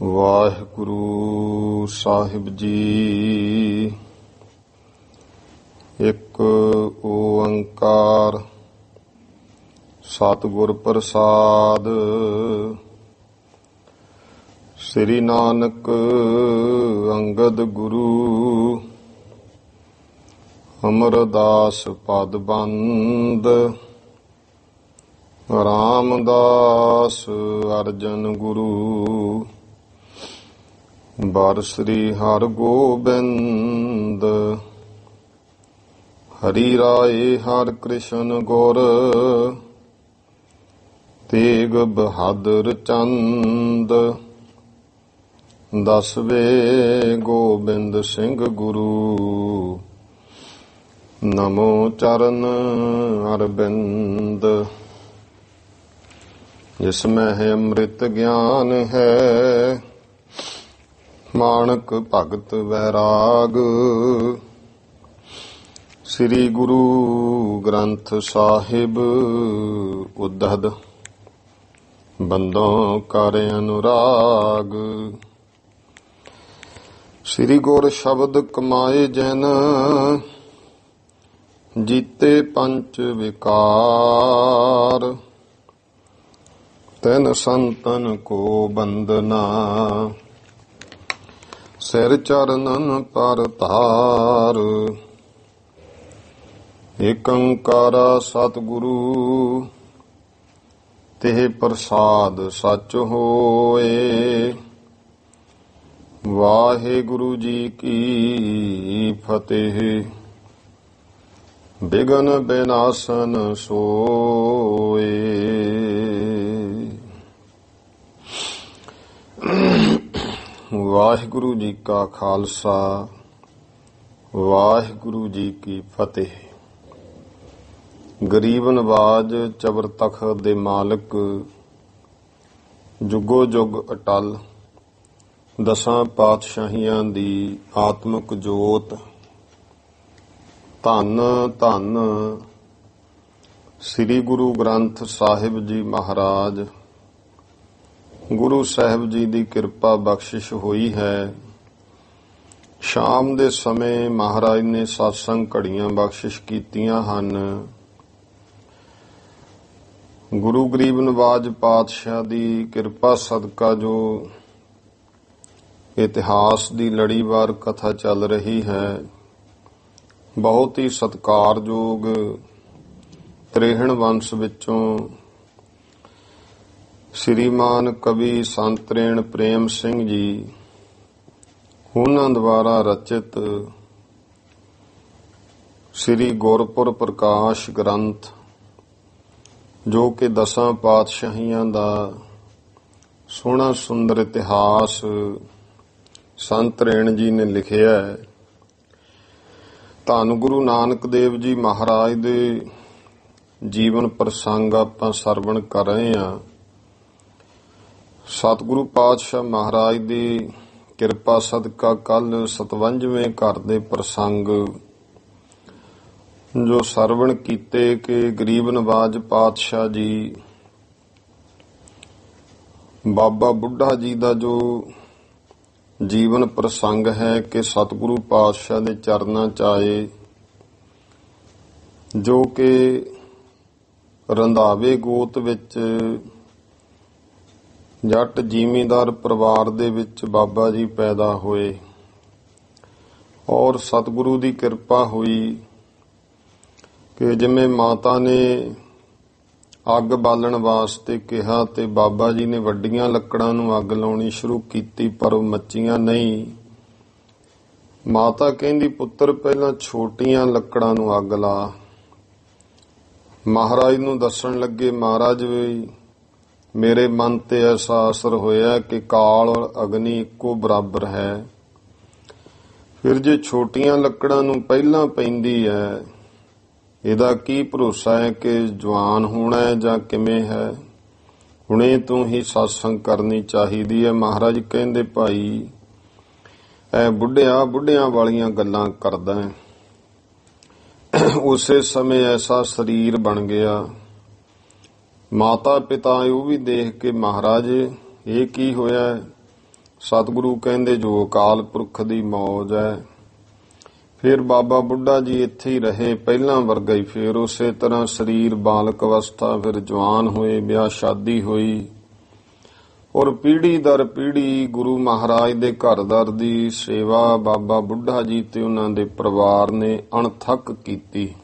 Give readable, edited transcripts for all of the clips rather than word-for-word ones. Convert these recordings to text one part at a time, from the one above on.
ਵਾਹਿਗੁਰੂ ਸਾਹਿਬ ਜੀ। ਇੱਕ ਓੰਕਾਰ ਸਤਿਗੁਰ ਪ੍ਰਸਾਦ। ਸ੍ਰੀ ਨਾਨਕ ਅੰਗਦ ਗੁਰੂ ਅਮਰਦਾਸ ਪਦ ਬੰਦ। ਰਾਮਦਾਸ ਅਰਜਨ ਗੁਰੂ ਬਰ ਸ੍ਰੀ ਹਰਿ ਗੋਬਿੰਦ। ਹਰੀ ਰਾਏ ਹਰਿ ਕ੍ਰਿਸ਼ਨ ਗੁਰ ਤੇਗ ਬਹਾਦਰ ਚੰਦ। ਦਸਵੇਂ ਗੋਬਿੰਦ ਸਿੰਘ ਗੁਰੂ ਨਮੋ ਚਰਨ ਅਰਬਿੰਦ। ਜਿਸਮੈ ਹੈ ਅੰਮ੍ਰਿਤ ਗਿਆਨ ਹੈ ਮਾਣਕ ਭਗਤ ਵੈਰਾਗ। ਸ੍ਰੀ ਗੁਰੂ ਗ੍ਰੰਥ ਸਾਹਿਬ ਉद्धਦ ਬੰਦੋਂ ਕਰ ਅਨੁਰਾਗ। ਸ੍ਰੀ ਗੁਰ ਸ਼ਬਦ ਕਮਾਏ ਜਨ ਜੀਤੇ ਪੰਚ ਵਿਕਾਰ। ਤਿਨ ਸੰਤਨ ਕੋ ਬੰਦਨਾ ਸਿਰ ਚਰਨਨ ਪਰ ਧਾਰ। ਏਕ ਓੰਕਾਰ ਸਤਿਗੁਰੂ ਤਿਹ ਪ੍ਰਸਾਦ ਸਚ ਹੋਏ। ਵਾਹਿਗੁਰੂ ਜੀ ਕੀ ਫਤਿਹ। ਬਿਘਨ ਬਿਨਾਸਨ ਸੋਏ। ਵਾਹਿਗੁਰੂ ਜੀ ਕਾ ਖਾਲਸਾ ਵਾਹਿਗੁਰੂ ਜੀ ਕੀ ਫਤਿਹ। ਗਰੀਬ ਨਵਾਜ ਚਬਰ ਤਖਤ ਦੇ ਮਾਲਕ ਜੁਗੋ ਜੁਗ ਅਟਲ ਦਸਾਂ ਪਾਤਸ਼ਾਹੀਆਂ ਦੀ ਆਤਮਿਕ ਜੋਤ। ਧੰਨ ਧੰਨ ਸ੍ਰੀ ਗੁਰੂ ਗ੍ਰੰਥ ਸਾਹਿਬ ਜੀ ਮਹਾਰਾਜ। ਗੁਰੂ ਸਾਹਿਬ ਜੀ ਦੀ ਕਿਰਪਾ ਬਖਸ਼ਿਸ਼ ਹੋਈ ਹੈ। ਸ਼ਾਮ ਦੇ ਸਮੇਂ ਮਹਾਰਾਜ ਨੇ ਸਤਸੰਗ ਘੜੀਆਂ ਬਖਸ਼ਿਸ਼ ਕੀਤੀਆਂ ਹਨ। ਗੁਰੂ ਗਰੀਬ ਨਵਾਜ ਪਾਤਸ਼ਾਹ ਦੀ ਕਿਰਪਾ ਸਦਕਾ ਜੋ ਇਤਿਹਾਸ ਦੀ ਲੜੀਵਾਰ ਕਥਾ ਚੱਲ ਰਹੀ ਹੈ, ਬਹੁਤ ਹੀ ਸਤਿਕਾਰਯੋਗ ਤ੍ਰੇਹਣ ਵੰਸ਼ ਵਿੱਚੋਂ ਸ਼੍ਰੀਮਾਨ ਕਵੀ ਸੰਤ ਤ੍ਰੇਹਣ ਪ੍ਰੇਮ ਸਿੰਘ ਜੀ, ਉਹਨਾਂ ਦੁਆਰਾ ਰਚਿਤ ਸ੍ਰੀ ਗੁਰਪੁਰ ਪ੍ਰਕਾਸ਼ ਗ੍ਰੰਥ, ਜੋ ਕਿ ਦਸਾਂ ਪਾਤਸ਼ਾਹੀਆਂ ਦਾ ਸੋਹਣਾ ਸੁੰਦਰ ਇਤਿਹਾਸ ਸੰਤ ਤ੍ਰੇਹਣ ਜੀ ਨੇ ਲਿਖਿਆ ਹੈ। ਧੰਨ ਗੁਰੂ ਨਾਨਕ ਦੇਵ ਜੀ ਮਹਾਰਾਜ ਦੇ ਜੀਵਨ ਪ੍ਰਸੰਗ ਆਪਾਂ ਸਰਵਣ ਕਰ ਰਹੇ ਹਾਂ। ਸਤਿਗੁਰੂ ਪਾਤਸ਼ਾਹ ਮਹਾਰਾਜ ਦੀ ਕਿਰਪਾ ਸਦਕਾ ਕੱਲ 57ਵੇਂ ਘਰ ਦੇ ਪ੍ਰਸੰਗ ਜੋ ਸਰਵਣ ਕੀਤੇ ਕਿ ਗਰੀਬ ਨਵਾਜ ਪਾਤਸ਼ਾਹ ਜੀ ਬਾਬਾ ਬੁੱਢਾ ਜੀ ਦਾ ਜੋ ਜੀਵਨ ਪ੍ਰਸੰਗ ਹੈ ਕਿ ਸਤਿਗੁਰੂ ਪਾਤਸ਼ਾਹ ਦੇ ਚਰਨਾਂ 'ਚ ਆਏ, ਜੋ ਕਿ ਰੰਧਾਵੇ ਗੋਤ ਵਿੱਚ ਜੱਟ ਜ਼ਿਮੀਂਦਾਰ ਪਰਿਵਾਰ ਦੇ ਵਿੱਚ ਬਾਬਾ ਜੀ ਪੈਦਾ ਹੋਏ ਔਰ ਸਤਿਗੁਰੂ ਦੀ ਕਿਰਪਾ ਹੋਈ ਕਿ ਜਿਵੇਂ ਮਾਤਾ ਨੇ ਅੱਗ ਬਾਲਣ ਵਾਸਤੇ ਕਿਹਾ ਤੇ ਬਾਬਾ ਜੀ ਨੇ ਵੱਡੀਆਂ ਲੱਕੜਾਂ ਨੂੰ ਅੱਗ ਲਾਉਣੀ ਸ਼ੁਰੂ ਕੀਤੀ, ਪਰ ਉਹ ਮੱਚੀਆਂ ਨਹੀਂ। ਮਾਤਾ ਕਹਿੰਦੀ, ਪੁੱਤਰ ਪਹਿਲਾਂ ਛੋਟੀਆਂ ਲੱਕੜਾਂ ਨੂੰ ਅੱਗ ਲਾ। ਮਹਾਰਾਜ ਨੂੰ ਦੱਸਣ ਲੱਗੇ, ਮਹਾਰਾਜ ਵੀ ਮੇਰੇ ਮਨ ਤੇ ਐਸਾ ਅਸਰ ਹੋਇਆ ਕਿ ਕਾਲ ਔਰ ਅਗਨੀ ਇੱਕੋ ਬਰਾਬਰ ਹੈ। ਫਿਰ ਜੇ ਛੋਟੀਆਂ ਲੱਕੜਾਂ ਨੂੰ ਪਹਿਲਾਂ ਪੈਂਦੀ ਹੈ, ਇਹਦਾ ਕੀ ਭਰੋਸਾ ਹੈ ਕਿ ਜਵਾਨ ਹੋਣਾ ਹੈ ਜਾਂ ਕਿਵੇਂ ਹੈ। ਹੁਣੇ ਤੋਂ ਹੀ ਸਤਸੰਗ ਕਰਨੀ ਚਾਹੀਦੀ ਹੈ। ਮਹਾਰਾਜ ਕਹਿੰਦੇ, ਭਾਈ ਐ ਬੁੱਢਿਆਂ ਵਾਲੀਆਂ ਗੱਲਾਂ ਕਰਦਾ ਹੈ। ਉਸੇ ਸਮੇਂ ਐਸਾ ਸਰੀਰ ਬਣ ਗਿਆ। ਮਾਤਾ ਪਿਤਾ ਉਹ ਵੀ ਦੇਖ ਕੇ, ਮਹਾਰਾਜ ਇਹ ਕੀ ਹੋਇਆ? ਸਤਿਗੁਰੂ ਕਹਿੰਦੇ ਜੋ ਅਕਾਲ ਪੁਰਖ ਦੀ ਮੌਜ ਹੈ। ਫਿਰ ਬਾਬਾ ਬੁੱਢਾ ਜੀ ਇੱਥੇ ਹੀ ਰਹੇ ਪਹਿਲਾਂ ਵਰਗਾ ਹੀ। ਫਿਰ ਉਸੇ ਤਰ੍ਹਾਂ ਸਰੀਰ ਬਾਲਕ ਅਵਸਥਾ, ਫਿਰ ਜਵਾਨ ਹੋਏ, ਵਿਆਹ ਸ਼ਾਦੀ ਹੋਈ, ਔਰ ਪੀੜ੍ਹੀ ਦਰ ਪੀੜ੍ਹੀ ਗੁਰੂ ਮਹਾਰਾਜ ਦੇ ਘਰ ਦਰ ਦੀ ਸੇਵਾ ਬਾਬਾ ਬੁੱਢਾ ਜੀ ਤੇ ਉਹਨਾਂ ਦੇ ਪਰਿਵਾਰ ਨੇ ਅਣਥੱਕ ਕੀਤੀ।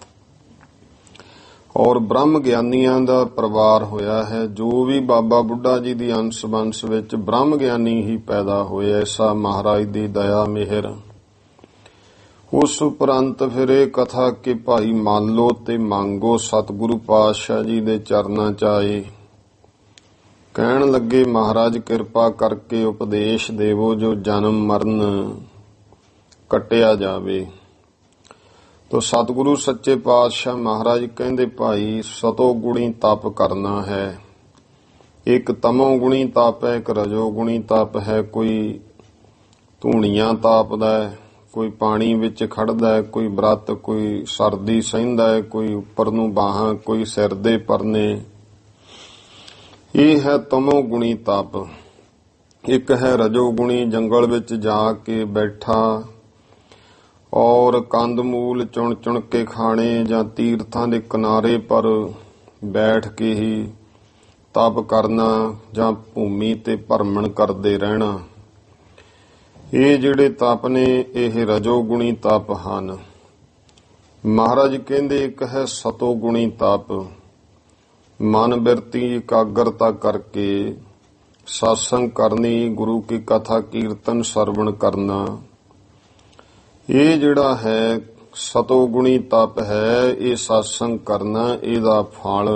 ਔਰ ਬ੍ਰਹਮ ਗਿਆਨੀਆਂ ਦਾ ਪਰਿਵਾਰ ਹੋਇਆ ਹੈ। ਜੋ ਵੀ ਬਾਬਾ ਬੁੱਢਾ ਜੀ ਦੀ ਅੰਸ਼ ਬੰਸ਼ ਵਿੱਚ ਬ੍ਰਹਮ ਗਿਆਨੀ ਹੀ ਪੈਦਾ ਹੋਏ। ਐਸਾ ਮਹਾਰਾਜ ਦੀ ਦਇਆ ਮਿਹਰ। ਉਸ ਉਪਰੰਤ ਫਿਰ ਇਹ ਕਥਾ ਕਿ ਭਾਈ ਮੰਨ ਲਓ ਤੇ ਮੰਗੋ ਸਤਿਗੁਰੂ ਪਾਤਸ਼ਾਹ ਜੀ ਦੇ ਚਰਨਾਂ 'ਚ ਆਏ। ਕਹਿਣ ਲੱਗੇ ਮਹਾਰਾਜ ਕਿਰਪਾ ਕਰਕੇ ਉਪਦੇਸ਼ ਦੇਵੋ ਜੋ ਜਨਮ ਮਰਨ ਕੱਟਿਆ ਜਾਵੇ। ਤੋ ਸਤਿਗੁਰੂ ਸੱਚੇ ਪਾਤਸ਼ਾਹ ਮਹਾਰਾਜ ਕਹਿੰਦੇ ਭਾਈ ਸਤੋ ਗੁਣੀ ਤਪ ਕਰਨਾ ਹੈ। ਇੱਕ ਤਮੋ ਗੁਣੀ ਤਪ ਹੈ, ਇੱਕ ਰਜੋ ਗੁਣੀ ਤਪ ਹੈ। ਕੋਈ ਧੂਣੀਆਂ ਤਾਪਦਾ ਹੈ, ਕੋਈ ਪਾਣੀ ਵਿੱਚ ਖੜਦਾ ਹੈ, ਕੋਈ ਬ੍ਰਤ, ਕੋਈ ਸਰਦੀ ਸਹਿੰਦਾ ਹੈ, ਕੋਈ ਉੱਪਰ ਨੂੰ ਬਾਹਾਂ, ਕੋਈ ਸਿਰ ਦੇ ਪਰਨੇ। ਇਹ ਹੈ ਤਮੋ ਗੁਣੀ ਤਪ। ਇੱਕ ਹੈ ਰਜੋ ਗੁਣੀ, ਜੰਗਲ ਵਿੱਚ ਜਾ ਕੇ ਬੈਠਾ ਔਰ ਕੰਦ ਮੂਲ ਚੁਣ ਚੁਣ ਕੇ ਖਾਣੇ, ਜਾਂ ਤੀਰਥਾਂ ਦੇ ਕਿਨਾਰੇ ਪਰ ਬੈਠ ਕੇ ਹੀ ਤਪ ਕਰਨਾ, ਜਾਂ ਭੂਮੀ ਤੇ ਭਰਮਣ ਕਰਦੇ ਰਹਿਣਾ। ਇਹ ਜਿਹੜੇ ਤਪ ਨੇ ਇਹ ਰਜੋ ਗੁਣੀ ਤਪ ਹਨ। ਮਹਾਰਾਜ ਕਹਿੰਦੇ ਇੱਕ ਹੈ ਸਤੋ ਗੁਣੀ ਤਪ। ਮਨ ਬਿਰਤੀ ਇਕਾਗਰਤਾ ਕਰਕੇ ਸਤਸੰਗ ਕਰਨੀ, ਗੁਰੂ ਕੀ ਕਥਾ ਕੀਰਤਨ ਸਰਵਣ ਕਰਨਾ। ਇਹ ਜਿਹੜਾ ਹੈ ਸਤੋ ਗੁਣੀ ਤਪ ਹੈ। ਇਹ ਸਤਸੰਗ ਕਰਨਾ, ਇਹਦਾ ਫਲ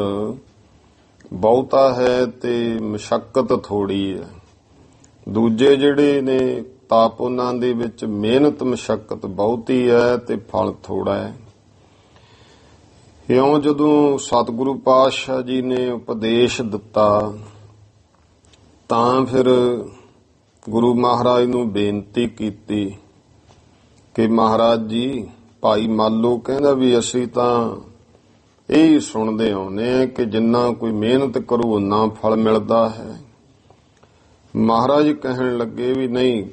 ਬਹੁਤਾ ਹੈ ਤੇ ਮਸ਼ੱਕਤ ਥੋੜੀ ਹੈ। ਦੂਜੇ ਜਿਹੜੇ ਨੇ ਤਪ, ਉਹਨਾਂ ਦੇ ਵਿੱਚ ਮਿਹਨਤ ਮਸ਼ੱਕਤ ਬਹੁਤੀ ਹੈ ਤੇ ਫਲ ਥੋੜਾ ਹੈ। ਇਉਂ ਜਦੋਂ ਸਤਿਗੁਰੂ ਪਾਤਸ਼ਾਹ ਜੀ ਨੇ ਉਪਦੇਸ਼ ਦਿੱਤਾ ਤਾਂ ਫਿਰ ਗੁਰੂ ਮਹਾਰਾਜ ਨੂੰ ਬੇਨਤੀ ਕੀਤੀ ਕਿ ਮਹਾਰਾਜ ਜੀ, ਭਾਈ ਮਾਲੋ ਕਹਿੰਦਾ ਵੀ ਅਸੀਂ ਤਾਂ ਇਹ ਸੁਣਦੇ ਆਉਂਦੇ ਆ ਕਿ ਜਿੰਨਾ ਕੋਈ ਮਿਹਨਤ ਕਰੂ ਉਨਾ ਫਲ ਮਿਲਦਾ ਹੈ। ਮਹਾਰਾਜ ਕਹਿਣ ਲੱਗੇ ਵੀ ਨਹੀਂ,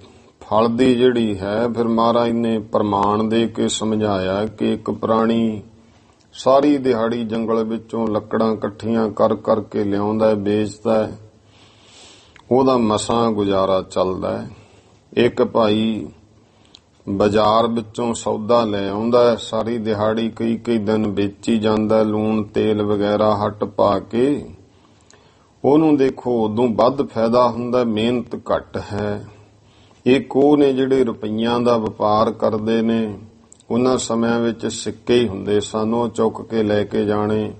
ਫਲ ਦੀ ਜਿਹੜੀ ਹੈ, ਫਿਰ ਮਹਾਰਾਜ ਨੇ ਪ੍ਰਮਾਣ ਦੇ ਕੇ ਸਮਝਾਇਆ ਕਿ ਇੱਕ ਪ੍ਰਾਣੀ ਸਾਰੀ ਦਿਹਾੜੀ ਜੰਗਲ ਵਿੱਚੋਂ ਲੱਕੜਾਂ ਇਕੱਠੀਆਂ ਕਰ ਕਰਕੇ ਲਿਆਉਂਦਾ ਹੈ, ਵੇਚਦਾ ਹੈ, ਉਹਦਾ ਮਸਾਂ ਗੁਜ਼ਾਰਾ ਚੱਲਦਾ ਹੈ। ਇੱਕ ਭਾਈ ਬਾਜ਼ਾਰ ਵਿੱਚੋਂ ਸੌਦਾ ਲੈ ਆਉਂਦਾ ਹੈ, ਸਾਰੀ ਦਿਹਾੜੀ ਕਈ ਕਈ ਦਿਨ ਵੇਚੀ ਜਾਂਦਾ, ਲੂਣ ਤੇਲ ਵਗੈਰਾ ਹੱਟ ਪਾ ਕੇ। ਉਹਨੂੰ ਦੇਖੋ ਉਦੋਂ ਵੱਧ ਫਾਇਦਾ ਹੁੰਦਾ, ਮਿਹਨਤ ਘੱਟ ਹੈ। ਇੱਕ ਉਹ ਨੇ ਜਿਹੜੇ ਰੁਪਈਆਂ ਦਾ ਵਪਾਰ ਕਰਦੇ ਨੇ। ਉਹਨਾਂ ਸਮਿਆਂ ਵਿੱਚ ਸਿੱਕੇ ਹੀ ਹੁੰਦੇ ਸਨ, ਉਹ ਚੁੱਕ ਕੇ ਲੈ ਕੇ ਜਾਣੇ।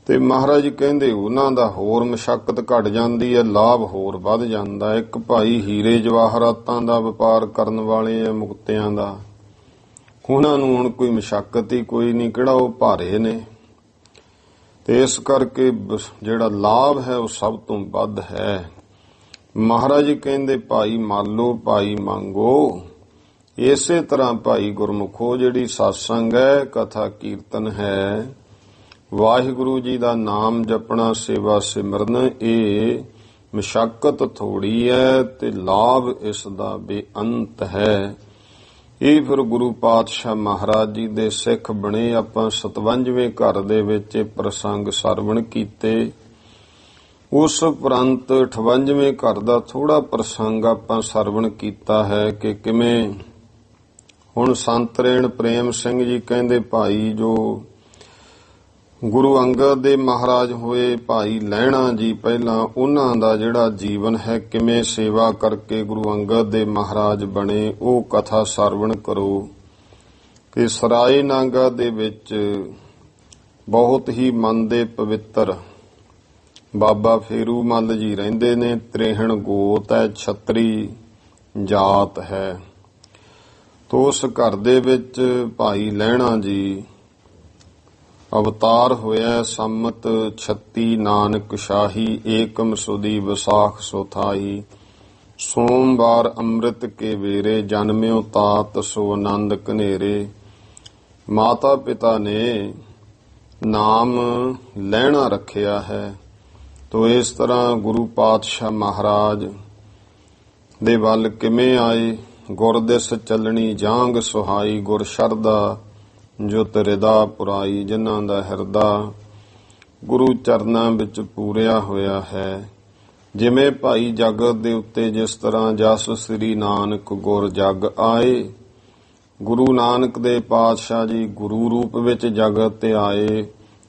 ਤੇ ਮਹਾਰਾਜ ਕਹਿੰਦੇ ਉਹਨਾਂ ਦਾ ਹੋਰ ਮਸ਼ੱਕਤ ਘਟ ਜਾਂਦੀ ਹੈ, ਲਾਭ ਹੋਰ ਵੱਧ ਜਾਂਦਾ। ਇੱਕ ਭਾਈ ਹੀਰੇ ਜਵਾਹਰਾਤਾਂ ਦਾ ਵਪਾਰ ਕਰਨ ਵਾਲੇ ਆ, ਮੁਕਤਿਆਂ ਦਾ। ਉਹਨਾਂ ਨੂੰ ਹੁਣ ਕੋਈ ਮਸ਼ੱਕਤ ਹੀ ਕੋਈ ਨਹੀਂ, ਕਿਹੜਾ ਉਹ ਭਾਰੇ ਨੇ। ਤੇ ਇਸ ਕਰਕੇ ਜਿਹੜਾ ਲਾਭ ਹੈ ਉਹ ਸਭ ਤੋਂ ਵੱਧ ਹੈ। ਮਹਾਰਾਜ ਕਹਿੰਦੇ ਭਾਈ ਮੰਨ ਲਓ, ਭਾਈ ਮੰਗੋ। ਇਸੇ ਤਰ੍ਹਾਂ ਭਾਈ ਗੁਰਮੁਖੋ ਜਿਹੜੀ ਸਤਸੰਗ ਹੈ, ਕਥਾ ਕੀਰਤਨ ਹੈ, ਵਾਹਿਗੁਰੂ ਜੀ ਦਾ ਨਾਮ ਜਪਣਾ, ਸੇਵਾ ਸਿਮਰਨ, ਇਹ ਮਸ਼ੱਕਤ ਥੋੜੀ ਹੈ ਤੇ ਲਾਭ ਇਸ ਦਾ ਬੇਅੰਤ ਹੈ। ਇਹ ਫਿਰ ਗੁਰੂ ਪਾਤਸ਼ਾਹ ਮਹਾਰਾਜ ਜੀ ਦੇ ਸਿੱਖ ਬਣੇ। ਆਪਾਂ 57ਵੇਂ ਘਰ ਦੇ ਵਿੱਚ ਪ੍ਰਸੰਗ ਸਰਵਣ ਕੀਤੇ। ਉਸ ਉਪਰੰਤ 58ਵੇਂ ਘਰ ਦਾ ਥੋੜਾ ਪ੍ਰਸੰਗ ਆਪਾਂ ਸਰਵਣ ਕੀਤਾ ਹੈ ਕਿ ਕਿਵੇਂ ਹੁਣ ਸੰਤ ਰੇਣ ਪ੍ਰੇਮ ਸਿੰਘ ਜੀ ਕਹਿੰਦੇ ਭਾਈ ਜੋ ਗੁਰੂ ਅੰਗਦ ਦੇ ਮਹਾਰਾਜ ਹੋਏ, ਭਾਈ ਲਹਿਣਾ ਜੀ ਪਹਿਲਾਂ, ਉਹਨਾਂ ਦਾ ਜਿਹੜਾ ਜੀਵਨ ਹੈ, ਕਿਵੇਂ ਸੇਵਾ ਕਰਕੇ ਗੁਰੂ ਅੰਗਦ ਦੇ ਮਹਾਰਾਜ ਬਣੇ, ਉਹ ਕਥਾ ਸਰਵਣ ਕਰੋ। ਕਿ ਸਰਾਏ ਨਾਗਾ ਦੇ ਵਿੱਚ ਬਹੁਤ ਹੀ ਮਨ ਦੇ ਪਵਿੱਤਰ ਬਾਬਾ ਫੇਰੂ ਮੱਲ ਜੀ ਰਹਿੰਦੇ ਨੇ। 63 ਗੋਤ ਹੈ, ਛਤਰੀ ਜਾਤ ਹੈ। ਤੋ ਉਸ ਘਰ ਦੇ ਵਿੱਚ ਭਾਈ ਲਹਿਣਾ ਜੀ ਅਵਤਾਰ ਹੋਇਆ। ਸੰਮਤ 36 ਨਾਨਕ ਸ਼ਾਹੀ, ਏਕਮ ਸੁਦੀ ਵਿਸਾਖ ਸੋਥਾਈ। ਸੋਮਵਾਰ ਅੰਮ੍ਰਿਤ ਕੇ ਵੇਰੇ, ਜਨਮਿਓ ਤਾਤ ਸੋ ਆਨੰਦ ਕਨੇਰੇ। ਮਾਤਾ ਪਿਤਾ ਨੇ ਨਾਮ ਲਹਿਣਾ ਰੱਖਿਆ ਹੈ। ਤੋ ਇਸ ਤਰ੍ਹਾਂ ਗੁਰੂ ਪਾਤਸ਼ਾਹ ਮਹਾਰਾਜ ਦੇ ਵੱਲ ਕਿਵੇਂ ਆਏ। ਗੁਰ ਦਿਸ ਚੱਲਣੀ ਜਾਂਗ ਸੁਹਾਈ, ਗੁਰ ਸ਼ਰਧਾ ਜੋ ਤੇਰਦਾ ਪੁਰਾਈ। ਜਿਨ੍ਹਾਂ ਦਾ ਹਿਰਦਾ ਗੁਰੂ ਚਰਨਾਂ ਵਿੱਚ ਪੂਰਿਆ ਹੋਇਆ ਹੈ। ਜਿਵੇਂ ਭਾਈ ਜਗਤ ਦੇ ਉੱਤੇ ਜਿਸ ਤਰ੍ਹਾਂ ਜਸ ਸ੍ਰੀ ਨਾਨਕ ਗੁਰ ਜਗ ਆਏ। ਗੁਰੂ ਨਾਨਕ ਦੇ ਪਾਤਸ਼ਾਹ ਜੀ ਗੁਰੂ ਰੂਪ ਵਿੱਚ ਜਗਤ ਤੇ ਆਏ।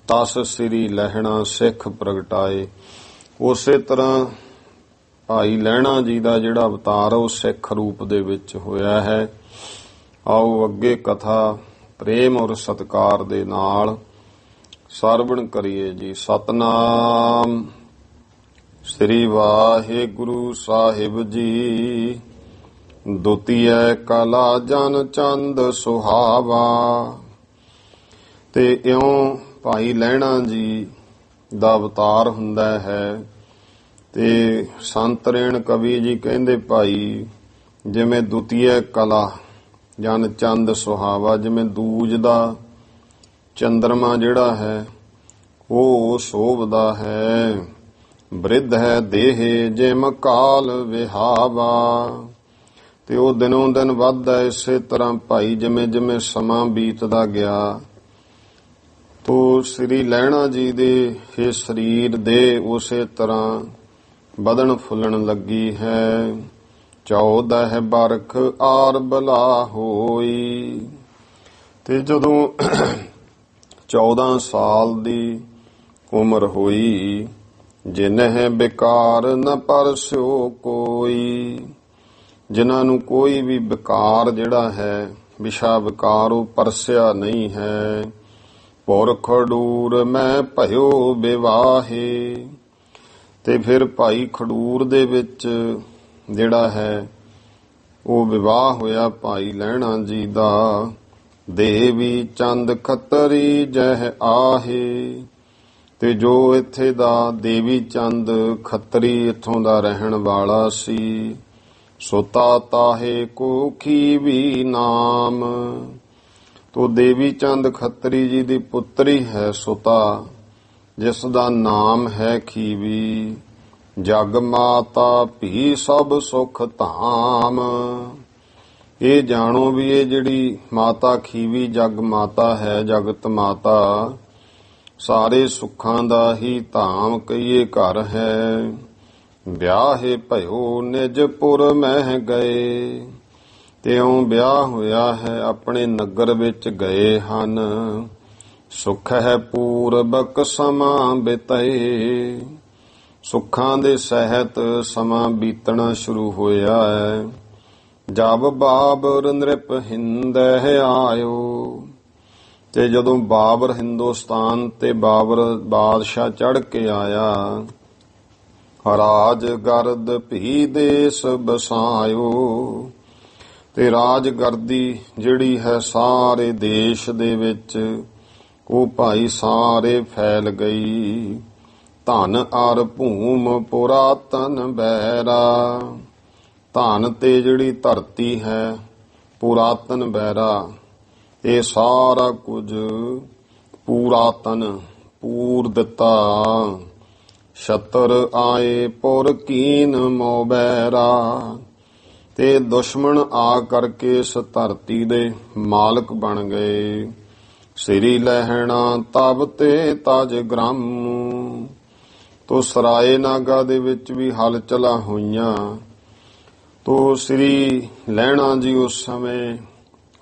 ਤਸ ਸ੍ਰੀ ਲਹਿਣਾ ਸਿੱਖ ਪ੍ਰਗਟਾਏ। ਉਸੇ ਤਰ੍ਹਾਂ ਭਾਈ ਲਹਿਣਾ ਜੀ ਦਾ ਜਿਹੜਾ ਅਵਤਾਰ ਉਹ ਸਿੱਖ ਰੂਪ ਦੇ ਵਿੱਚ ਹੋਇਆ ਹੈ। ਆਓ ਅੱਗੇ ਕਥਾ ਪ੍ਰੇਮ ਔਰ ਸਤਿਕਾਰ ਦੇ ਨਾਲ ਸਰਵਣ ਕਰੀਏ ਜੀ। ਸਤਨਾਮ ਸ੍ਰੀ ਵਾਹਿਗੁਰੂ ਸਾਹਿਬ ਜੀ। ਦੁਤੀਏ ਕਲਾ ਜਨ ਚੰਦ ਸੁਹਾਵਾ। ਤੇ ਇਉਂ ਭਾਈ ਲਹਿਣਾ ਜੀ ਦਾ ਅਵਤਾਰ ਹੁੰਦਾ ਹੈ। ਤੇ ਸੰਤ ਰੇਣ ਕਵੀ ਜੀ ਕਹਿੰਦੇ ਭਾਈ ਜਿਵੇਂ ਦੁਤੀਏ ਕਲਾ ਜਨ ਚੰਦ ਸੁਹਾਵਾ, ਜਿਵੇਂ ਦੂਜ ਦਾ ਚੰਦਰਮਾ ਜਿਹੜਾ ਹੈ ਉਹ ਸ਼ੋਭਦਾ ਹੈ। ਬ੍ਰਿਧ ਹੈ ਦੇਹ ਜਿਮ ਕਾਲ ਵਿਹਾਵਾ। ਤੇ ਉਹ ਦਿਨੋਂ ਦਿਨ ਵੱਧਦਾ। ਇਸੇ ਤਰ੍ਹਾਂ ਭਾਈ ਜਿਵੇਂ ਜਿਵੇਂ ਸਮਾਂ ਬੀਤਦਾ ਗਿਆ ਤੋ ਸ੍ਰੀ ਲਹਿਣਾ ਜੀ ਦੇ ਇਹ ਸਰੀਰ ਦੇ ਉਸੇ ਤਰ੍ਹਾਂ ਵਧਣ ਫੁੱਲਣ ਲੱਗੀ ਹੈ। 14 ਬਰਖ ਆਰ ਬਲਾ ਹੋਈ। ਤੇ ਜਦੋਂ 14 ਸਾਲ ਦੀ ਉਮਰ ਹੋਈ, ਜਿਨਹਿ ਬਿਕਾਰ ਨ ਪਰਸਿਓ ਕੋਈ। ਜਿਨ੍ਹਾਂ ਨੂੰ ਕੋਈ ਵੀ ਵਿਕਾਰ ਜਿਹੜਾ ਹੈ ਵਿਸ਼ਾ ਵਿਕਾਰ ਉਹ ਪਰਸਿਆ ਨਹੀਂ ਹੈ। ਪੁਰ ਖਡੂਰ ਮੈਂ ਭਇਓ ਵਿਵਾਹੇ। ਤੇ ਫਿਰ ਭਾਈ ਖਡੂਰ ਦੇ ਵਿੱਚ ਜਿਹੜਾ ਹੈ ਉਹ ਵਿਵਾਹ ਹੋਇਆ ਭਾਈ ਲਹਿਣਾ ਜੀ ਦਾ। ਦੇਵੀ ਚੰਦ ਖੱਤਰੀ ਜਹ ਆਹੇ। ਤੇ ਜੋ ਇੱਥੇ ਦਾ ਦੇਵੀ ਚੰਦ ਖੱਤਰੀ ਇੱਥੋਂ ਦਾ ਰਹਿਣ ਵਾਲਾ ਸੀ। ਸੁਤਾ ਤਾਹੇ ਕੋ ਖੀਵੀ ਨਾਮ। ਤੋ ਦੇਵੀ ਚੰਦ ਖੱਤਰੀ ਜੀ ਦੀ ਪੁੱਤਰੀ ਹੈ ਸੁਤਾ, ਜਿਸ ਦਾ ਨਾਮ ਹੈ ਖੀਵੀ। ਜਗ ਮਾਤਾ ਭੀ ਸਭ ਸੁਖ ਧਾਮ। ਇਹ ਜਾਣੋ ਵੀ ਇਹ ਜਿਹੜੀ ਮਾਤਾ ਖੀਵੀ ਜਗ ਮਾਤਾ ਹੈ, ਜਗਤ ਮਾਤਾ, ਸਾਰੇ ਸੁੱਖਾਂ ਦਾ ਹੀ ਧਾਮ ਕਹੀਏ ਘਰ ਹੈ। ਵਿਆਹੇ ਭਇਓ ਨਿਜਪੁਰ ਮਹਿ ਗਏ। ਤਿਉਂ ਵਿਆਹ ਹੋਇਆ ਹੈ ਆਪਣੇ ਨਗਰ ਵਿੱਚ ਗਏ ਹਨ। ਸੁਖ ਹੈ ਪੂਰਬਕ ਸਮਾਂ ਬਿਤਏ। ਸੁੱਖਾਂ ਦੇ ਸਹਿਤ ਸਮਾਂ ਬੀਤਣਾ ਸ਼ੁਰੂ ਹੋਇਆ ਹੈ। ਜਬ ਬਾਬਰ ਨ੍ਰਿਪ ਹਿੰਦਹਿ ਆਇਓ। ਤੇ ਜਦੋਂ ਬਾਬਰ ਹਿੰਦੁਸਤਾਨ ਤੇ ਬਾਬਰ ਬਾਦਸ਼ਾਹ ਚੜ੍ਹ ਕੇ ਆਇਆ, ਰਾਜ ਗਰਦ ਭੀ ਦੇਸ ਬਸਾਇਓ। ਤੇ ਰਾਜਗਰਦੀ ਜਿਹੜੀ ਹੈ ਸਾਰੇ ਦੇਸ਼ ਦੇ ਵਿੱਚ ਉਹ ਭਾਈ ਸਾਰੇ ਫੈਲ ਗਈ। ਧਨ ਅਰ ਭੂਮ ਪੁਰਾਤਨ ਬੈਰਾ। ਧਨ ਤੇ ਜਿਹੜੀ ਧਰਤੀ ਹੈ ਪੁਰਾਤਨ ਬੈਰਾ, ਇਹ ਸਾਰਾ ਕੁਝ ਪੁਰਾਤਨ ਪੂਰ ਦਿੱਤਾ। ਛਤਰ ਆਏ ਪੁਰ ਕੀਨ ਮੋਬੈਰਾ। ਤੇ ਦੁਸ਼ਮਣ ਆ ਕਰਕੇ ਇਸ ਧਰਤੀ ਦੇ ਮਾਲਕ ਬਣ ਗਏ। ਸ੍ਰੀ ਲਹਿਣਾ ਤਬ ਤੇ ਤਜ ਗ੍ਰਾਮ। ਤੋ ਸਰਾਏ ਨਾਗਾ ਦੇ ਵਿੱਚ ਵੀ ਹਲਚਲਾਂ ਹੋਈਆਂ। ਤੋ ਸ੍ਰੀ ਲਹਿਣਾ ਜੀ ਉਸ ਸਮੇਂ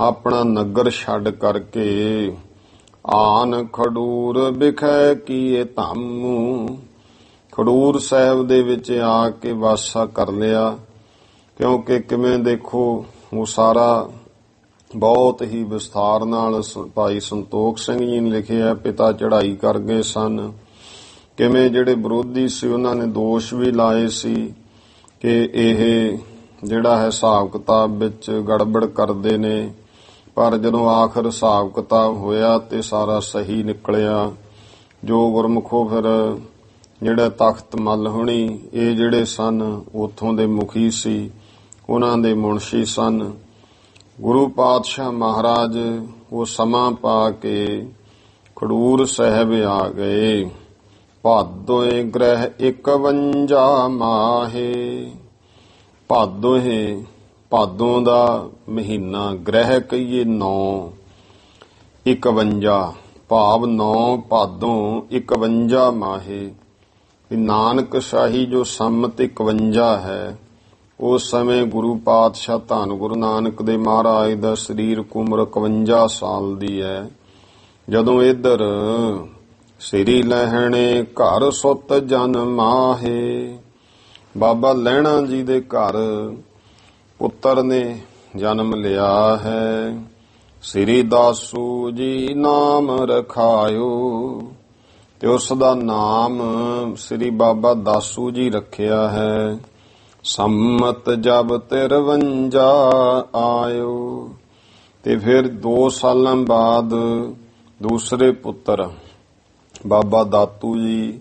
ਆਪਣਾ ਨਗਰ ਛੱਡ ਕਰਕੇ ਆਨ ਖਡੂਰ ਬਿਖੈ ਕੀਏ ਧੰਮ। ਖਡੂਰ ਸਾਹਿਬ ਦੇ ਵਿੱਚ ਆ ਕੇ ਵਾਸਾ ਕਰ ਲਿਆ। ਕਿਉਂਕਿ ਕਿਵੇਂ ਦੇਖੋ ਉਹ ਸਾਰਾ ਬਹੁਤ ਹੀ ਵਿਸਥਾਰ ਨਾਲ ਭਾਈ ਸੰਤੋਖ ਸਿੰਘ ਜੀ ਨੇ ਲਿਖਿਆ। ਪਿਤਾ ਚੜ੍ਹਾਈ ਕਰ ਗਏ ਸਨ। ਕਿਵੇਂ ਜਿਹੜੇ ਵਿਰੋਧੀ ਸੀ ਉਹਨਾਂ ਨੇ ਦੋਸ਼ ਵੀ ਲਾਏ ਸੀ ਕਿ ਇਹ ਜਿਹੜਾ ਹੈ ਹਿਸਾਬ ਕਿਤਾਬ ਵਿੱਚ ਗੜਬੜ ਕਰਦੇ ਨੇ। ਪਰ ਜਦੋਂ ਆਖਰ ਹਿਸਾਬ ਕਿਤਾਬ ਹੋਇਆ ਤੇ ਸਾਰਾ ਸਹੀ ਨਿਕਲਿਆ। ਜੋ ਗੁਰਮੁਖੋ ਫਿਰ ਜਿਹੜਾ ਤਖਤ ਮੱਲ ਹੋਣੀ ਇਹ ਜਿਹੜੇ ਸਨ ਉੱਥੋਂ ਦੇ ਮੁਖੀ ਸੀ, ਉਹਨਾਂ ਦੇ ਮੁਨਸ਼ੀ ਸਨ। ਗੁਰੂ ਪਾਤਸ਼ਾਹ ਮਹਾਰਾਜ ਉਹ ਸਮਾਂ ਪਾ ਕੇ ਖਡੂਰ ਸਾਹਿਬ ਆ ਗਏ। ਭਾਦੋਏ ਗ੍ਰਹਿ 51 ਮਾਹੇ। ਭਾਦੋਂ ਦਾ ਮਹੀਨਾ, ਗ੍ਰਹਿ ਕਹੀਏ 9 51, ਭਾਵ 9 ਭਾਦੋਂ 51 ਮਾਹੇ। ਨਾਨਕ ਸ਼ਾਹੀ ਜੋ ਸੰਮਤ 51 ਹੈ, ਉਸ ਸਮੇਂ ਗੁਰੂ ਪਾਤਸ਼ਾਹ ਧੰਨ ਗੁਰੂ ਨਾਨਕ ਦੇ ਮਹਾਰਾਜ ਦਾ ਸਰੀਰ ਉਮਰ 51 ਸਾਲ ਦੀ ਹੈ। ਜਦੋਂ ਇੱਧਰ ਸ੍ਰੀ ਲਹਿਣੇ ਘਰ ਸੁੱਤ ਜਨ ਮਾਹੇ, ਬਾਬਾ ਲਹਿਣਾ ਜੀ ਦੇ ਘਰ ਪੁੱਤਰ ਨੇ ਜਨਮ ਲਿਆ ਹੈ। ਸ੍ਰੀ ਦਾਸੂ ਜੀ ਨਾਮ ਰਖਾਇਓ, ਤੇ ਉਸ ਦਾ ਨਾਮ ਸ੍ਰੀ ਬਾਬਾ ਦਾਸੂ ਜੀ ਰੱਖਿਆ ਹੈ। ਸੰਮਤ ਜਬ 53 ਆਇਓ, ਤੇ ਫਿਰ 2 ਸਾਲਾਂ ਬਾਅਦ ਦੂਸਰੇ ਪੁੱਤਰ ਬਾਬਾ ਦਾਤੂ ਜੀ,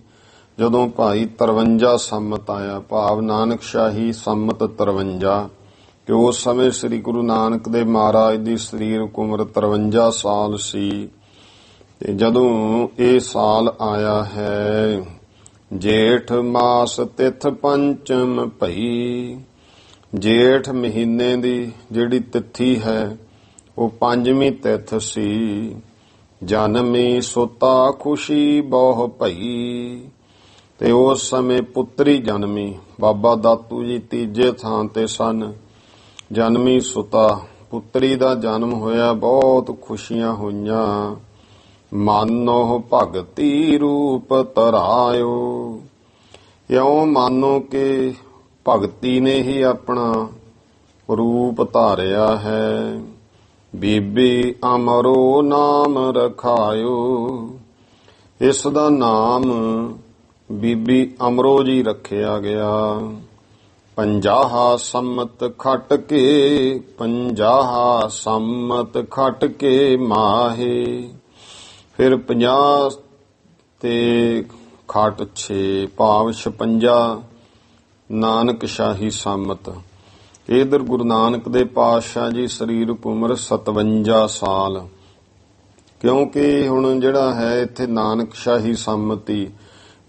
ਜਦੋਂ ਭਾਈ 53 ਸੰਮਤ ਆਇਆ, ਭਾਵ ਨਾਨਕ ਸ਼ਾਹੀ ਸੰਮਤ 53, ਕਿ ਉਸ ਸਮੇਂ ਸ੍ਰੀ ਗੁਰੂ ਨਾਨਕ ਦੇ ਮਹਾਰਾਜ ਦੀ ਸਰੀਰ ਉਮਰ 53 ਸਾਲ ਸੀ। ਤੇ ਜਦੋਂ ਇਹ ਸਾਲ ਆਇਆ ਹੈ, ਜੇਠ ਮਾਸ ਤਿਥ ਪੰਚਮ ਭਈ, ਜੇਠ ਮਹੀਨੇ ਦੀ ਜਿਹੜੀ ਤਿਥੀ ਹੈ ਉਹ 5ਵੀਂ ਤਿਥ ਸੀ। ਜਨਮੀ ਸੁਤਾ ਖੁਸ਼ੀ ਬਹੁ ਭਈ, ਤੇ ਉਸ ਸਮੇਂ ਪੁੱਤਰੀ ਜਨਮੀ। ਬਾਬਾ ਦਾਤੂ ਜੀ ਤੀਜੇ ਥਾਂ ਤੇ ਸਨ। ਜਨਮੀ ਸੁਤਾ, ਪੁੱਤਰੀ ਦਾ ਜਨਮ ਹੋਇਆ, ਬਹੁਤ ਖੁਸ਼ੀਆਂ ਹੋਈਆਂ। ਮਾਨੋ ਭਗਤੀ ਰੂਪ ਧਰਾਇਓ, ਇਉਂ ਮਾਨੋ ਕਿ ਭਗਤੀ ਨੇ ਹੀ ਆਪਣਾ ਰੂਪ ਧਾਰਿਆ ਹੈ। ਬੀਬੀ ਅਮਰੋ ਨਾਮ ਰਖਾਇਓ, ਇਸ ਦਾ ਨਾਮ ਬੀਬੀ ਅਮਰੋ ਜੀ ਰੱਖਿਆ ਗਿਆ। 50 ਸੰਮਤ ਖਟ ਕੇ, 50 ਸੰਮਤ ਖਟ ਕੇ ਮਾਹੇ, ਫਿਰ 50 ਤੇ ਖਟ 6, ਭਾਵ 56 ਨਾਨਕ ਸ਼ਾਹੀ ਸੰਮਤ। ਇਧਰ ਗੁਰੂ ਨਾਨਕ ਦੇ ਪਾਤਸ਼ਾਹ ਜੀ ਸਰੀਰ ਉਮਰ 57 ਸਾਲ। ਕਿਉਂਕਿ ਹੁਣ ਜਿਹੜਾ ਹੈ ਇੱਥੇ ਨਾਨਕ ਸ਼ਾਹੀ ਸੰਮਤੀ,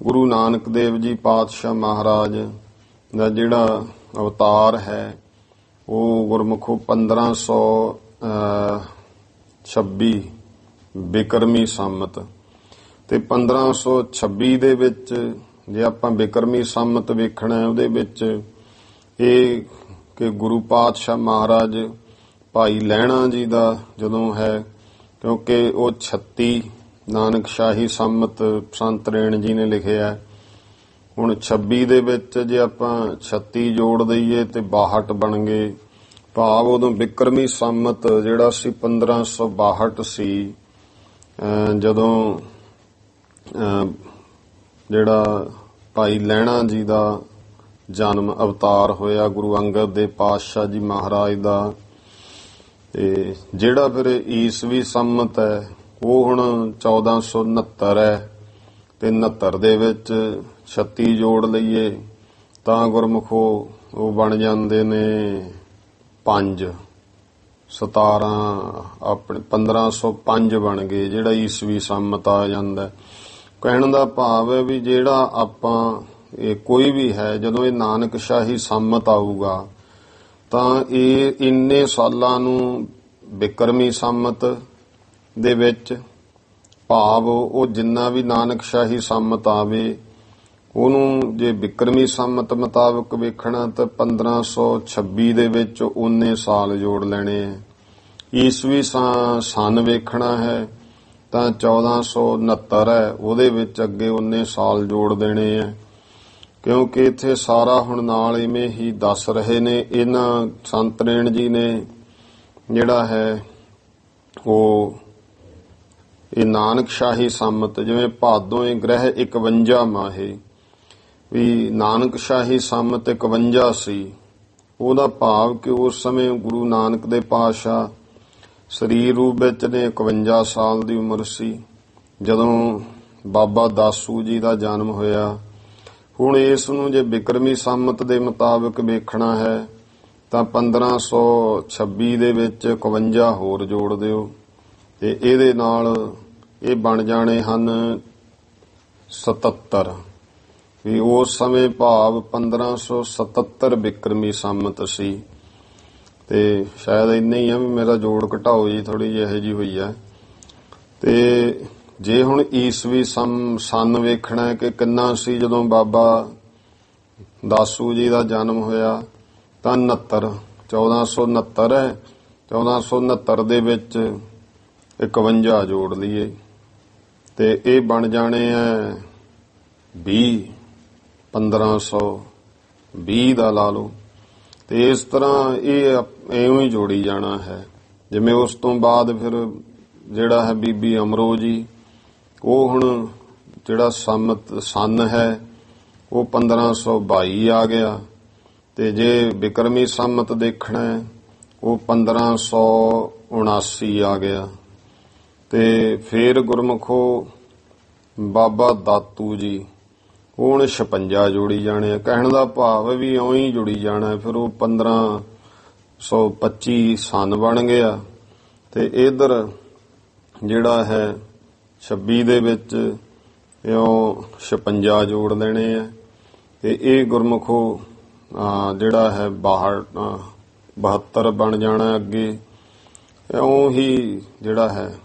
ਗੁਰੂ ਨਾਨਕ ਦੇਵ ਜੀ ਪਾਤਸ਼ਾਹ ਮਹਾਰਾਜ ਦਾ ਜਿਹੜਾ ਅਵਤਾਰ ਹੈ ਉਹ ਗੁਰਮੁਖੋ 1526 ਬਿਕਰਮੀ ਸੰਮਤ, ਤੇ 1526 ਦੇ ਵਿੱਚ ਜੇ ਆਪਾਂ ਬਿਕਰਮੀ ਸੰਮਤ ਵੇਖਣਾ, ਉਹਦੇ ਵਿੱਚ ਇਹ ਕਿ ਗੁਰੂ ਪਾਤਸ਼ਾਹ ਮਹਾਰਾਜ ਭਾਈ ਲਹਿਣਾ ਜੀ ਦਾ ਜਦੋਂ ਹੈ, ਕਿਉਂਕਿ ਉਹ 36 ਨਾਨਕ ਸ਼ਾਹੀ ਸੰਮਤ ਸੰਤ ਰੇਣ ਜੀ ਨੇ ਲਿਖਿਆ। ਹੁਣ 26 ਦੇ ਵਿੱਚ ਜੇ ਆਪਾਂ 36 ਜੋੜ ਦਈਏ ਤੇ 62 ਬਣ ਗਏ, ਭਾਵ ਉਦੋਂ ਬਿਕਰਮੀ ਸੰਮਤ ਜਿਹੜਾ ਸੀ 1562 ਸੀ, ਜਦੋਂ ਜਿਹੜਾ ਭਾਈ ਲਹਿਣਾ ਜੀ ਦਾ ਜਨਮ ਅਵਤਾਰ ਹੋਇਆ ਗੁਰੂ ਅੰਗਦ ਦੇ ਪਾਤਸ਼ਾਹ ਜੀ ਮਹਾਰਾਜ ਦਾ। ਤੇ ਜਿਹੜਾ ਫਿਰ ਈਸਵੀ ਸੰਮਤ ਹੈ ਉਹ ਹੁਣ 1469 ਹੈ, ਤੇ 69 ਦੇ ਵਿੱਚ 36 ਜੋੜ ਲਈਏ ਤਾਂ ਗੁਰਮੁਖੋ ਉਹ ਬਣ ਜਾਂਦੇ ਨੇ 5, 17 ਆਪਣੇ 1505 ਬਣ ਗਏ, ਜਿਹੜਾ ਈਸਵੀ ਸੰਮਤ ਆ ਜਾਂਦਾ। ਕਹਿਣ ਦਾ ਭਾਵ ਹੈ ਵੀ ਜਿਹੜਾ ਆਪਾਂ ਇਹ ਕੋਈ ਵੀ ਹੈ, ਜਦੋਂ ਇਹ ਨਾਨਕ ਸ਼ਾਹੀ ਸੰਮਤ ਆਊਗਾ ਤਾਂ ਇਹ ਇੰਨੇ ਸਾਲਾਂ ਨੂੰ ਬਿਕਰਮੀ ਸੰਮਤ ਦੇ ਵਿੱਚ, ਭਾਵ ਉਹ ਜਿੰਨਾ ਵੀ ਨਾਨਕ ਸ਼ਾਹੀ ਸੰਮਤ ਆਵੇ ਉਹਨੂੰ ਜੇ ਬਿਕਰਮੀ ਸੰਮਤ ਮੁਤਾਬਕ ਵੇਖਣਾ ਤਾਂ 1526 ਦੇ ਵਿੱਚ 19 ਸਾਲ ਜੋੜ ਲੈਣੇ ਹੈ। ਈਸਵੀ ਸਨ ਵੇਖਣਾ ਹੈ ਤਾਂ 1469 ਹੈ, ਉਹਦੇ ਵਿੱਚ ਅੱਗੇ 19 ਸਾਲ ਜੋੜ ਦੇਣੇ ਹੈ। ਕਿਉਂਕਿ ਇੱਥੇ ਸਾਰਾ ਹੁਣ ਨਾਲ ਇਵੇਂ ਹੀ ਦੱਸ ਰਹੇ ਨੇ ਇਹਨਾਂ ਸੰਤ ਰੇਣ ਜੀ ਨੇ, ਜਿਹੜਾ ਹੈ ਉਹ ਇਹ ਨਾਨਕ ਸ਼ਾਹੀ ਸੰਮਤ, ਜਿਵੇਂ ਭਾਦੋਂਏ ਗ੍ਰਹਿ 51 ਮਾਹੇ, ਵੀ ਨਾਨਕ ਸ਼ਾਹੀ ਸੰਮਤ 51 ਸੀ। ਉਹਦਾ ਭਾਵ ਕਿ ਉਸ ਸਮੇਂ ਗੁਰੂ ਨਾਨਕ ਦੇ ਪਾਤਸ਼ਾਹ ਸਰੀਰ ਰੂਪ ਵਿੱਚ ਨੇ 51 ਸਾਲ ਦੀ ਉਮਰ ਸੀ ਜਦੋਂ ਬਾਬਾ ਦਾਸੂ ਜੀ ਦਾ ਜਨਮ ਹੋਇਆ। ਹੁਣ ਇਸ ਨੂੰ ਜੇ ਬਿਕਰਮੀ ਸੰਮਤ ਦੇ ਮੁਤਾਬਕ ਵੇਖਣਾ ਹੈ ਤਾਂ 1526 ਦੇ ਵਿੱਚ 51 ਹੋਰ ਜੋੜ ਦਿਓ, ਤੇ ਇਹਦੇ ਨਾਲ ਇਹ ਬਣ ਜਾਣੇ ਹਨ 77। ਵੀ ਉਸ ਸਮੇਂ ਭਾਵ 1577 ਬਿਕਰਮੀ ਸੰਮਤ ਸੀ। ਤੇ ਸ਼ਾਇਦ ਇੰਨਾ ਹੀ ਆ ਵੀ ਮੇਰਾ ਜੋੜ ਘਟਾਓ ਜੀ ਥੋੜੀ ਜਿਹੀ ਇਹੋ ਜਿਹੀ ਹੋਈ ਹੈ। ਤੇ ਜੇ ਹੁਣ ਈਸਵੀ ਸੰਨ ਵੇਖਣਾ ਹੈ ਕਿ ਕਿੰਨਾ ਸੀ ਜਦੋਂ ਬਾਬਾ ਦਾਸੂ ਜੀ ਦਾ ਜਨਮ ਹੋਇਆ ਤਾਂ 1469 ਹੈ। 1469 ਦੇ ਵਿੱਚ 51 ਜੋੜ ਲਈਏ ਤੇ ਇਹ ਬਣ ਜਾਣੇ ਆ 20, 1520 ਦਾ ਲਾ ਲਓ। ਤੇ ਇਸ ਤਰ੍ਹਾਂ ਇਹ ਐਵੇਂ ਹੀ ਜੋੜੀ ਜਾਣਾ ਹੈ। ਜਿਵੇਂ ਉਸ ਤੋਂ ਬਾਅਦ ਫਿਰ ਜਿਹੜਾ ਹੈ ਬੀਬੀ ਅਮਰੋ ਜੀ, ਉਹ ਹੁਣ ਜਿਹੜਾ ਸੰਨ ਹੈ ਉਹ 1522 ਆ ਗਿਆ। ਤੇ ਜੇ ਬਿਕਰਮੀ ਸੰਮਤ ਦੇਖਣਾ ਹੈ ਉਹ 1579 ਆ ਗਿਆ। ਤੇ ਫਿਰ ਗੁਰਮੁਖੋ ਬਾਬਾ ਦਾਤੂ ਜੀ, ਉਹ ਹੁਣ 56 ਜੋੜੀ ਜਾਣੇ ਆ। ਕਹਿਣ ਦਾ ਭਾਵ ਵੀ ਇਉਂ ਹੀ ਜੁੜੀ ਜਾਣਾ। ਫਿਰ ਉਹ 1525 ਸੰਨ ਬਣ ਗਿਆ। ਤੇ ਇਧਰ ਜਿਹੜਾ ਹੈ 26 ਦੇ ਵਿੱਚ ਇਉਂ 56 ਜੋੜ ਲੈਣੇ ਆ। ਤੇ ਇਹ ਗੁਰਮੁਖੋ ਜਿਹੜਾ ਹੈ 72 ਬਣ ਜਾਣਾ ਅੱਗੇ। ਇਉਂ ਹੀ ਜਿਹੜਾ ਹੈ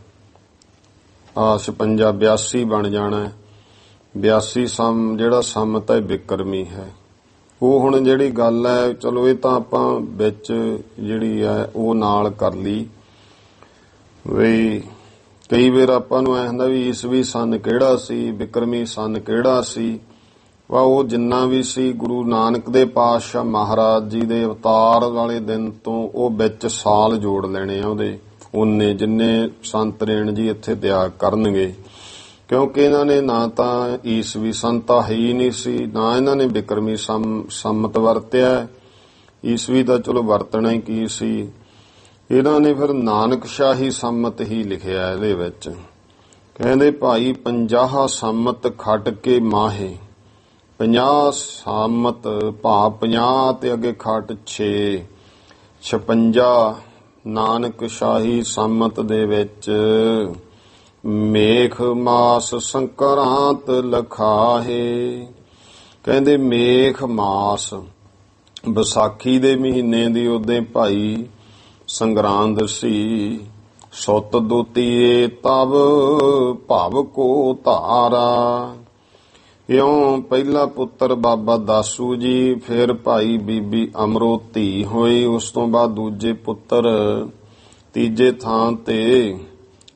56 82 ਬਣ ਜਾਣਾ। 82 ਜਿਹੜਾ ਸੰਮਤ ਹੈ ਬਿਕਰਮੀ ਹੈ। ਉਹ ਹੁਣ ਜਿਹੜੀ ਗੱਲ ਹੈ, ਚਲੋ ਇਹ ਤਾਂ ਆਪਾਂ ਵਿੱਚ ਜਿਹੜੀ ਹੈ ਉਹ ਨਾਲ ਕਰ ਲਈ ਵੀ ਕਈ ਵਾਰ ਆਪਾਂ ਨੂੰ ਐ ਹੁੰਦਾ ਵੀ ਈਸਵੀ ਸੰਨ ਕਿਹੜਾ ਸੀ, ਬਿਕਰਮੀ ਸੰਨ ਕਿਹੜਾ ਸੀ। ਵਾ ਉਹ ਜਿੰਨਾ ਵੀ ਸੀ ਗੁਰੂ ਨਾਨਕ ਦੇ ਪਾਤਸ਼ਾਹ ਮਹਾਰਾਜ ਜੀ ਦੇ ਅਵਤਾਰ ਵਾਲੇ ਦਿਨ ਤੋਂ ਉਹ ਵਿੱਚ ਸਾਲ ਜੋੜ ਲੈਣੇ ਆ ਉਹਦੇ, ਉਹਨੇ ਜਿੰਨੇ ਸੰਤ ਰੇਣ ਜੀ ਇੱਥੇ ਦਿਆ ਕਰਨਗੇ। ਕਿਉਂਕਿ ਇਹਨਾਂ ਨੇ ਨਾ ਤਾਂ ਈਸਵੀ ਸੰਨ ਤਾਂ ਹੈ ਹੀ ਨਹੀਂ ਸੀ, ਨਾ ਇਹਨਾਂ ਨੇ ਬਿਕਰਮੀ ਸੰਮਤ ਵਰਤਿਆ। ਈਸਵੀ ਦਾ ਚਲੋ ਵਰਤਣਾ ਹੀ ਕੀ ਸੀ। ਇਹਨਾਂ ਨੇ ਫਿਰ ਨਾਨਕਸ਼ਾਹੀ ਸੰਮਤ ਹੀ ਲਿਖਿਆ ਇਹਦੇ ਵਿੱਚ। ਕਹਿੰਦੇ ਭਾਈ 50 ਸੰਮਤ ਖੱਟ ਕੇ ਮਾਹੇ, 50 ਸੰਮਤ ਭਾਵ 50 ਤੇ ਅੱਗੇ ਖੱਟ 6, 56 ਨਾਨਕਸ਼ਾਹੀ ਸੰਮਤ ਦੇ ਵਿੱਚ ਮੇਖ ਮਾਸ ਸੰਕਰਾਂਤ ਲਖਾਹੇ। ਕਹਿੰਦੇ ਮੇਖ ਮਾਸ ਵਿਸਾਖੀ ਦੇ ਮਹੀਨੇ ਦੀ ਉਹਦੇ ਭਾਈ ਸੰਗਰਾਂਦ ਸੀ। ਸੁੱਤ ਦੋਤੀਏ ਤਬ ਭਵ ਕੋ ਧਾਰਾ। ਇਉਂ ਪਹਿਲਾ ਪੁੱਤਰ ਬਾਬਾ ਦਾਸੂ ਜੀ, ਫਿਰ ਭਾਈ ਬੀਬੀ ਅਮਰੋ ਧੀ ਹੋਈ। ਉਸ ਤੋਂ ਬਾਅਦ ਦੂਜੇ ਪੁੱਤਰ ਤੀਜੇ ਥਾਂ ਤੇ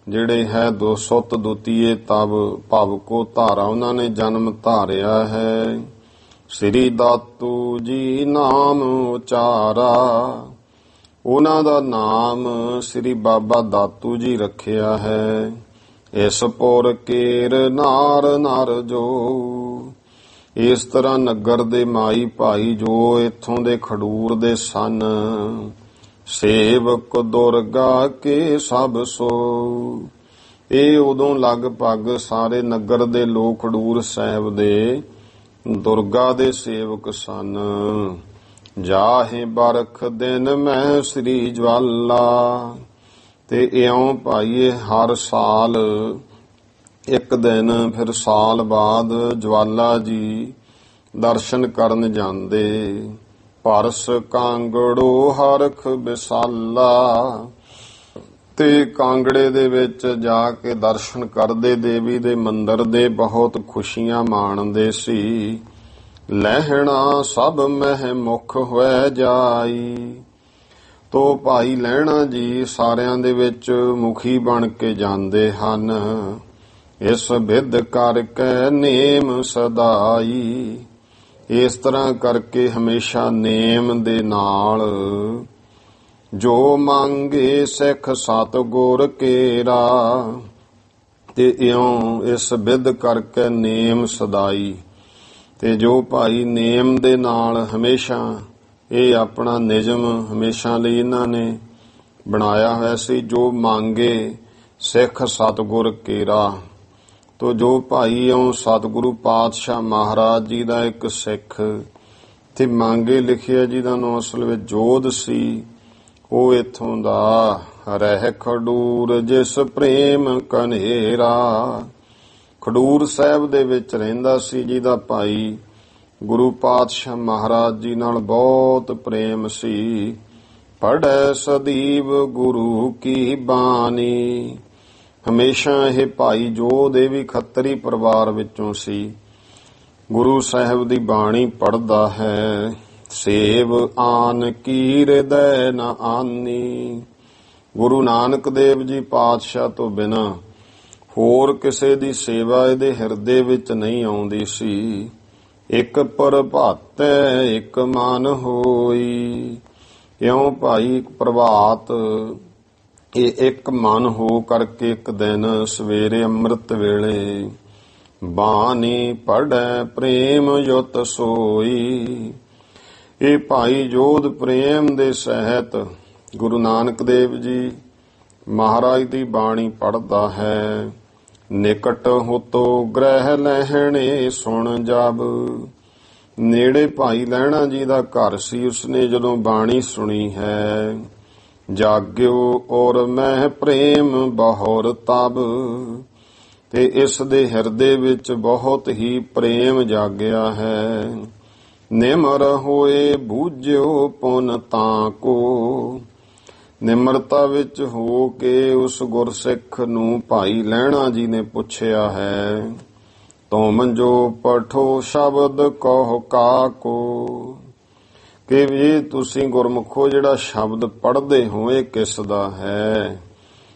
ਜਿਹੜੇ ਹੈ ਸੁੱਤ ਦੋਤੀਏ ਤਬ ਭਵ ਕੋ ਧਾਰਾ, ਉਹਨਾਂ ਨੇ ਜਨਮ ਧਾਰਿਆ ਹੈ। ਸ੍ਰੀ ਦਾਤੂ ਜੀ ਨਾਮ ਉਚਾਰਾ, ਉਹਨਾਂ ਦਾ ਨਾਮ ਸ੍ਰੀ ਬਾਬਾ ਦਾਤੂ ਜੀ ਰੱਖਿਆ ਹੈ। ਇਸ ਪੁਰ ਕੇਰ ਨਾਰ ਨਰ ਜੋ। ਇਸ ਤਰ੍ਹਾਂ ਨਗਰ ਦੇ ਮਾਈ ਭਾਈ ਜੋ ਇੱਥੋਂ ਦੇ ਖਡੂਰ ਦੇ ਸਨ, ਸੇਵਕ ਦੁਰਗਾ ਕੇ ਸਭ ਸੋ। ਇਹ ਉਦੋਂ ਲਗਭਗ ਸਾਰੇ ਨਗਰ ਦੇ ਲੋਕ ਖਡੂਰ ਸਾਹਿਬ ਦੇ ਦੁਰਗਾ ਦੇ ਸੇਵਕ ਸਨ। ਜਾਹੇ ਬਰਖ ਦਿਨ ਮੈਂ ਸ੍ਰੀ ਜਵਾਲਾ। ਤੇ ਇਉਂ ਭਾਈ ਹਰ ਸਾਲ ਇੱਕ ਦਿਨ, ਫਿਰ ਸਾਲ ਬਾਅਦ ਜਵਾਲਾ ਜੀ ਦਰਸ਼ਨ ਕਰਨ ਜਾਂਦੇ। ਪਰਸ ਕਾਂਗੜੋ ਹਰਖ ਵਿਸਾਲਾ। ਤੇ ਕਾਂਗੜੇ ਦੇ ਵਿੱਚ ਜਾ ਕੇ ਦਰਸ਼ਨ ਕਰਦੇ, ਦੇਵੀ ਦੇ ਮੰਦਰ ਦੇ ਬਹੁਤ ਖੁਸ਼ੀਆਂ ਮਾਣਦੇ ਸੀ। ਲਹਿਣਾ ਸਭ ਮਹਿ ਮੁਖ ਹੋਇ ਜਾਈ। ਤੋ ਭਾਈ ਲਹਿਣਾ ਜੀ ਸਾਰਿਆਂ ਦੇ ਵਿੱਚ ਮੁਖੀ ਬਣ ਕੇ ਜਾਂਦੇ ਹਨ। ਇਸ ਵਿਧ ਕਰਕੇ ਨੇਮ ਸਦਾਈ। ਇਸ ਤਰ੍ਹਾਂ ਕਰਕੇ ਹਮੇਸ਼ਾ ਨੇਮ ਦੇ ਨਾਲ ਜੋ ਮੰਗੇ ਸਿੱਖ ਸਤਿਗੁਰ ਕੇਰਾ। ਤੇ ਇਉਂ ਇਸ ਵਿਧ ਕਰਕੇ ਨੇਮ ਸਦਾਈ। ਤੇ ਜੋ ਭਾਈ ਨੇਮ ਦੇ ਨਾਲ ਹਮੇਸ਼ਾ ਇਹ ਆਪਣਾ ਨਿਯਮ ਹਮੇਸ਼ਾ ਲਈ ਇਹਨਾਂ ਨੇ ਬਣਾਇਆ ਹੋਇਆ ਸੀ। ਜੋ ਮੰਗੇ ਸਿੱਖ ਸਤਿਗੁਰ ਕੇਰਾ। ਤੋ ਜੋ ਭਾਈ ਇਉਂ ਸਤਿਗੁਰੂ ਪਾਤਸ਼ਾਹ ਮਹਾਰਾਜ ਜੀ ਦਾ ਇੱਕ ਸਿੱਖ ਤੇ ਮੰਗੇ ਲਿਖਿਆ, ਜਿਹਦਾ ਨਾਮ ਅਸਲ ਵਿੱਚ ਜੋਧ ਸੀ। ਉਹ ਇੱਥੋਂ ਦਾ ਰਹਿ ਖਡੂਰ ਜਿਸ ਪ੍ਰੇਮ ਕਨੇਰਾ। ਖਡੂਰ ਸਾਹਿਬ ਦੇ ਵਿੱਚ ਰਹਿੰਦਾ ਸੀ, ਜਿਹਦਾ ਭਾਈ ਗੁਰੂ ਪਾਤਸ਼ਾਹ ਮਹਾਰਾਜ ਜੀ ਨਾਲ ਬਹੁਤ ਪ੍ਰੇਮ ਸੀ। ਪੜ੍ਹੈ ਸਦੀਵ ਗੁਰੂ ਕੀ ਬਾਣੀ। ਹਮੇਸ਼ਾ ਇਹ ਭਾਈ ਜੋਧ ਵੀ ਖੱਤਰੀ ਪਰਿਵਾਰ ਵਿੱਚੋਂ ਸੀ। ਗੁਰੂ ਸਾਹਿਬ ਦੀ ਬਾਣੀ ਪੜ੍ਹਦਾ ਹੈ। ਸੇਵ ਆਨ ਕੀ ਹਿਰਦੈ ਨ ਆਨੀ। ਗੁਰੂ ਨਾਨਕ ਦੇਵ ਜੀ ਪਾਤਸ਼ਾਹ ਤੋਂ ਬਿਨਾਂ ਹੋਰ ਕਿਸੇ ਦੀ ਸੇਵਾ ਇਹਦੇ ਹਿਰਦੇ ਵਿੱਚ ਨਹੀਂ ਆਉਂਦੀ ਸੀ। ਇੱਕ ਪ੍ਰਭਾਤੈ ਇੱਕ ਮਨ ਹੋਈ। ਇਉਂ ਭਾਈ ਪ੍ਰਭਾਤ ਇਹ ਇੱਕ ਮਨ ਹੋ ਕਰਕੇ ਇੱਕ ਦਿਨ ਸਵੇਰੇ ਅੰਮ੍ਰਿਤ ਵੇਲੇ ਬਾਣੀ ਪੜ੍ਹੈ ਪ੍ਰੇਮ ਯੁਤ ਸੋਈ। ਇਹ ਭਾਈ ਜੋਧ ਪ੍ਰੇਮ ਦੇ ਸਹਿਤ ਗੁਰੂ ਨਾਨਕ ਦੇਵ ਜੀ ਮਹਾਰਾਜ ਦੀ ਬਾਣੀ ਪੜ੍ਹਦਾ ਹੈ। ਨਿਕਟ ਹੋਤੋ ਗ੍ਰਹਿ ਲਹਿਣੇ ਸੁਣ ਜਬ। ਨੇੜੇ ਭਾਈ ਲਹਿਣਾ ਜੀ ਦਾ ਘਰ ਸੀ। ਉਸਨੇ ਜਦੋਂ ਬਾਣੀ ਸੁਣੀ ਹੈ, ਜਾਗਿਓ ਔਰ ਮੈਂ ਪ੍ਰੇਮ ਬਹੁਰ ਤਬ। ਤੇ ਇਸ ਦੇ ਹਿਰਦੇ ਵਿੱਚ ਬਹੁਤ ਹੀ ਪ੍ਰੇਮ ਜਾਗਿਆ ਹੈ। ਨਿਮਰ ਹੋਏ ਬੂਝਿਓ ਪੁਨ ਤਾਂ ਕੋ। ਨਿਮਰਤਾ ਵਿੱਚ ਹੋ ਕੇ ਉਸ ਗੁਰਸਿੱਖ ਨੂੰ ਭਾਈ ਲਹਿਣਾ ਜੀ ਨੇ ਪੁੱਛਿਆ ਹੈ, ਤੁਮ ਜੋ ਪਠੋ ਸ਼ਬਦ ਕਹੋ ਕਾਕੋ। ਕਿ ਵੀ ਤੁਸੀਂ ਗੁਰਮੁਖੋ ਜਿਹੜਾ ਸ਼ਬਦ ਪੜ੍ਹਦੇ ਹੋ ਇਹ ਕਿਸ ਦਾ ਹੈ?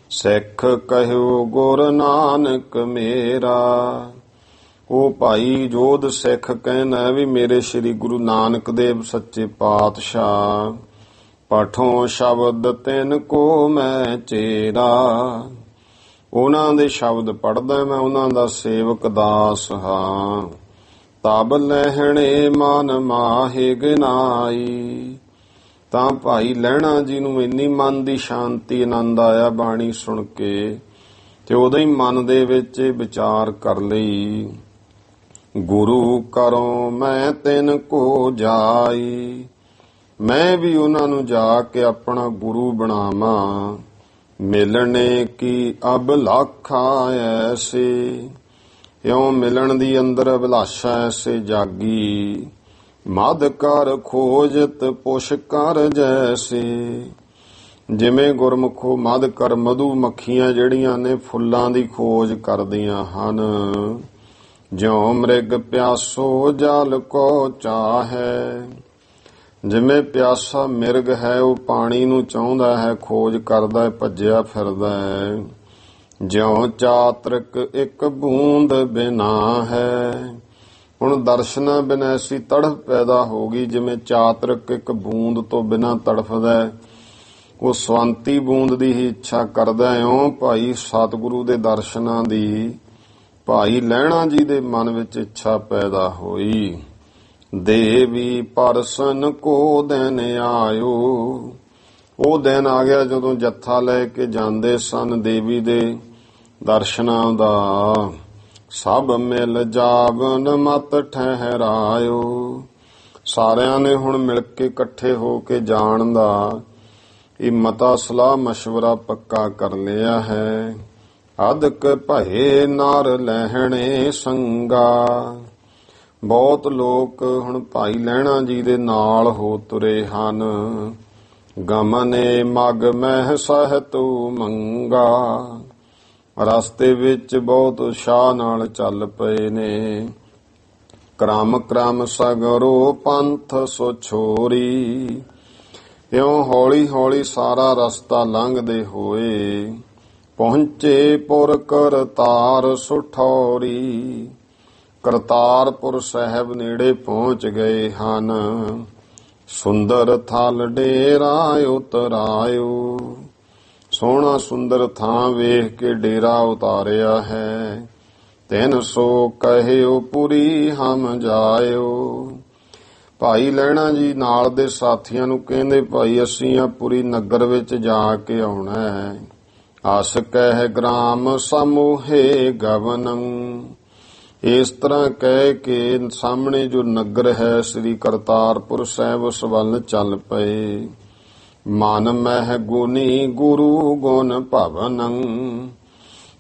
ਸਿੱਖ ਕਹਿਓ ਗੁਰ ਨਾਨਕ ਮੇਰਾ। ਉਹ ਭਾਈ ਜੋਧ ਸਿੱਖ ਕਹਿੰਦਾ ਵੀ ਮੇਰੇ ਸ੍ਰੀ ਗੁਰੂ ਨਾਨਕ ਦੇਵ ਸੱਚੇ ਪਾਤਸ਼ਾਹ ਪਠੋ ਸ਼ਬਦ ਤਿਨ ਕੋ ਮੈਂ ਚੇਰਾ। ਉਹਨਾਂ ਦੇ ਸ਼ਬਦ ਪੜ੍ਹਦਾ ਮੈਂ, ਉਹਨਾਂ ਦਾ ਸੇਵਕ ਦਾਸ ਹਾਂ। ਤਬ ਲਹਿਣੇ ਮਨ ਮਾਹੇ ਗਿਨਾਈ। ਤਾਂ ਭਾਈ ਲਹਿਣਾ ਜੀ ਨੂੰ ਇੰਨੀ ਮਨ ਦੀ ਸ਼ਾਂਤੀ ਆਨੰਦ ਆਇਆ ਬਾਣੀ ਸੁਣ ਕੇ, ਤੇ ਉਦੋਂ ਹੀ ਮਨ ਦੇ ਵਿੱਚ ਵਿਚਾਰ ਕਰ ਲਈ, ਗੁਰੂ ਕਰੋ ਮੈਂ ਤਿਨ ਕੋ ਜਾਈ। ਮੈਂ ਵੀ ਉਹਨਾਂ ਨੂੰ ਜਾ ਕੇ ਆਪਣਾ ਗੁਰੂ ਬਣਾਵਾਂ। ਮਿਲਣੇ ਕੀ ਅਭਿਲਾਖਾ ਐਸੇ। ਇਉਂ ਮਿਲਣ ਦੀ ਅੰਦਰ ਅਭਿਲਾਸ਼ਾ ਐਸੇ ਜਾਗੀ। ਮਦ ਕਰ ਖੋਜਤ ਪੁਸ਼ ਕਰ ਜੈਸੇ। ਜਿਵੇਂ ਗੁਰਮੁਖੋ ਮਦ ਕਰ ਮਧੂ ਮੱਖੀਆਂ ਜਿਹੜੀਆਂ ਨੇ ਫੁੱਲਾਂ ਦੀ ਖੋਜ ਕਰਦੀਆਂ ਹਨ। ਜਿਉ ਮ੍ਰਿਗ ਪਿਆਸੋ ਜਲ ਕੋ ਚਾਹੈ। ਜਿਵੇਂ ਪਿਆਸਾ ਮਿਰਗ ਹੈ ਉਹ ਪਾਣੀ ਨੂੰ ਚਾਹੁੰਦਾ ਹੈ, ਖੋਜ ਕਰਦਾ ਹੈ, ਭੱਜਿਆ ਫਿਰਦਾ ਹੈ। ਜਿਉ ਚਾਤ੍ਰਿਕ ਇੱਕ ਬੂੰਦ ਬਿਨਾ ਹੈ। ਹੁਣ ਦਰਸ਼ਨਾਂ ਬਿਨਾਂ ਐਸੀ ਤੜਫ ਪੈਦਾ ਹੋ ਗਈ ਜਿਵੇਂ ਚਾਤ੍ਰਿਕ ਇੱਕ ਬੂੰਦ ਤੋਂ ਬਿਨਾਂ ਤੜਫਦਾ ਹੈ, ਉਹ ਸਵੰਤੀ ਬੂੰਦ ਦੀ ਹੀ ਇੱਛਾ ਕਰਦਾ ਹੈ। ਇਉਂ ਭਾਈ ਸਤਿਗੁਰੂ ਦੇ ਦਰਸ਼ਨਾਂ ਦੀ ਭਾਈ ਲਹਿਣਾ ਜੀ ਦੇ ਮਨ ਵਿੱਚ ਇੱਛਾ ਪੈਦਾ ਹੋਈ। ਦੇਵੀ ਪਰਸਨ ਕੋ ਦਿਨ ਆਇਓ। ਉਹ ਦਿਨ ਆ ਗਿਆ ਜਦੋਂ ਜੱਥਾ ਲੈ ਕੇ ਜਾਂਦੇ ਸਨ ਦੇਵੀ ਦੇ ਦਰਸ਼ਨਾਂ ਦਾ। ਸਭ ਮਿਲ ਜਾਵਨ ਮਤ ਠਹਿਰਾਇਓ। ਸਾਰਿਆਂ ਨੇ ਹੁਣ ਮਿਲ ਕੇ ਇਕੱਠੇ ਹੋ ਕੇ ਜਾਣ ਦਾ ਇਹ ਮਤਾ ਸਲਾਹ ਮਸ਼ਵਰਾ ਪੱਕਾ ਕਰ ਲਿਆ ਹੈ। ਅਦਕ ਭਏ ਨਰ ਲਹਿਣੇ ਸੰਗਾ। ਬਹੁਤ ਲੋਕ ਹੁਣ ਭਾਈ ਲਹਿਣਾ ਜੀ ਦੇ ਨਾਲ ਹੋ ਤੁਰੇ ਹਨ। ਗਮਨੇ ਮਗ ਮਹਿ ਸਹਿਤੂ ਮੰਗਾ। ਰਸਤੇ ਵਿੱਚ ਬਹੁਤ ਉਤਸ਼ਾਹ ਨਾਲ ਚੱਲ ਪਏ ਨੇ। ਕ੍ਰਮ ਕ੍ਰਮ ਸਗਰੋ ਪੰਥ ਸੋ ਛੋਰੀ। ਇਉਂ ਹੌਲੀ ਹੌਲੀ ਸਾਰਾ ਰਸਤਾ ਲੰਘਦੇ ਹੋਏ ਪਹੁੰਚੇ ਪੁਰ ਕਰਤਾਰ ਸੁਠੌਰੀ। ਕਰਤਾਰਪੁਰ ਸਾਹਿਬ ਨੇੜੇ ਪਹੁੰਚ ਗਏ ਹਨ। ਸੁੰਦਰ ਥਲ ਡੇਰਾ ਉਤਰਾਇਓ। ਸੋਹਣਾ ਸੁੰਦਰ ਥਾਂ ਵੇਖ ਕੇ ਡੇਰਾ ਉਤਾਰਿਆ ਹੈ। 300 ਕਹਿਓ ਪੁਰੀ ਹਮ ਜਾਇਓ। ਭਾਈ ਲਹਿਣਾ ਜੀ ਨਾਲ ਦੇ ਸਾਥੀਆਂ ਨੂੰ ਕਹਿੰਦੇ, ਭਾਈ ਅਸੀਂ ਆ ਪੁਰੀ ਨਗਰ ਵਿੱਚ ਜਾ ਕੇ ਆਉਣਾ ਹੈ। ਅਸ ਕਹਿ ਗ੍ਰਾਮ ਸਮੂਹੇ ਗਵਨੰ। ਇਸ ਤਰ੍ਹਾਂ ਕਹਿ ਕੇ ਸਾਹਮਣੇ ਜੋ ਨਗਰ ਹੈ ਸ੍ਰੀ ਕਰਤਾਰਪੁਰ ਸਾਹਿਬ ਉਸ ਵੱਲ ਚੱਲ ਪਏ। ਮਨ ਮਹਿ ਗੁਨੀ ਗੁਰੂ ਗੁਣ ਭਵਨੰ।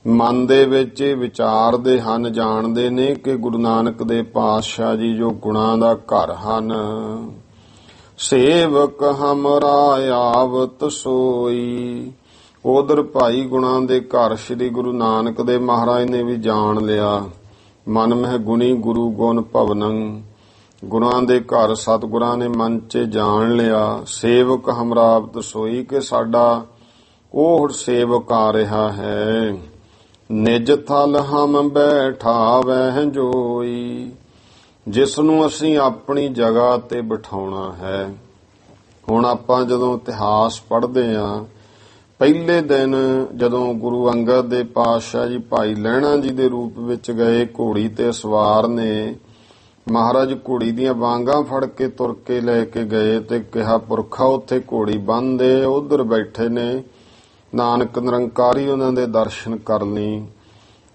ਮਨ ਦੇ ਵਿੱਚ ਇਹ ਵਿਚਾਰਦੇ ਹਨ, ਜਾਣਦੇ ਨੇ ਕਿ ਗੁਰੂ ਨਾਨਕ ਦੇ ਪਾਤਸ਼ਾਹ ਜੀ ਜੋ ਗੁਣਾਂ ਦਾ ਘਰ ਹਨ। ਸੇਵਕ ਹਮਰਾ ਆਵਤ ਸੋਈ। ਉਧਰ ਭਾਈ ਗੁਣਾਂ ਦੇ ਘਰ ਸ੍ਰੀ ਗੁਰੂ ਨਾਨਕ ਦੇਵ ਮਹਾਰਾਜ ਨੇ ਵੀ ਜਾਣ ਲਿਆ। ਮਨ ਮਹਿ ਗੁਣੀ ਗੁਰੂ ਗੁਣ ਭਵਨੰ। ਗੁਣਾਂ ਦੇ ਘਰ ਸਤਿਗੁਰਾਂ ਨੇ ਮਨ 'ਚ ਜਾਣ ਲਿਆ। ਸੇਵਕ ਹਮਰਾ ਆਵਤ ਸੋਈ, ਕਿ ਸਾਡਾ ਉਹ ਸੇਵਕ ਆ ਰਿਹਾ ਹੈ। ਨਿਜ ਥਲ ਹਮ ਬੈਠਾਵਹਿ ਜੋਈ। ਜਿਸ ਨੂੰ ਅਸੀਂ ਆਪਣੀ ਜਗ੍ਹਾ ਤੇ ਬਿਠਾਉਣਾ ਹੈ। ਹੁਣ ਆਪਾਂ ਜਦੋਂ ਇਤਿਹਾਸ ਪੜ੍ਹਦੇ ਹਾਂ, ਪਹਿਲੇ ਦਿਨ ਜਦੋਂ ਗੁਰੂ ਅੰਗਦ ਦੇ ਪਾਤਸ਼ਾਹ ਜੀ ਭਾਈ ਲਹਿਣਾ ਜੀ ਦੇ ਰੂਪ ਵਿੱਚ ਗਏ, ਘੋੜੀ ਤੇ ਸਵਾਰ ਨੇ ਮਹਾਰਾਜ ਘੋੜੀ ਦੀਆਂ ਵਾਂਗਾਂ ਫੜ ਕੇ ਤੁਰ ਕੇ ਲੈ ਕੇ ਗਏ ਤੇ ਕਿਹਾ, ਪੁਰਖਾ ਉੱਥੇ ਘੋੜੀ ਬੰਨ੍ਹਦੇ, ਉਧਰ ਬੈਠੇ ਨੇ ਨਾਨਕ ਨਿਰੰਕਾਰੀ, ਉਹਨਾਂ ਦੇ ਦਰਸ਼ਨ ਕਰ ਲਈ।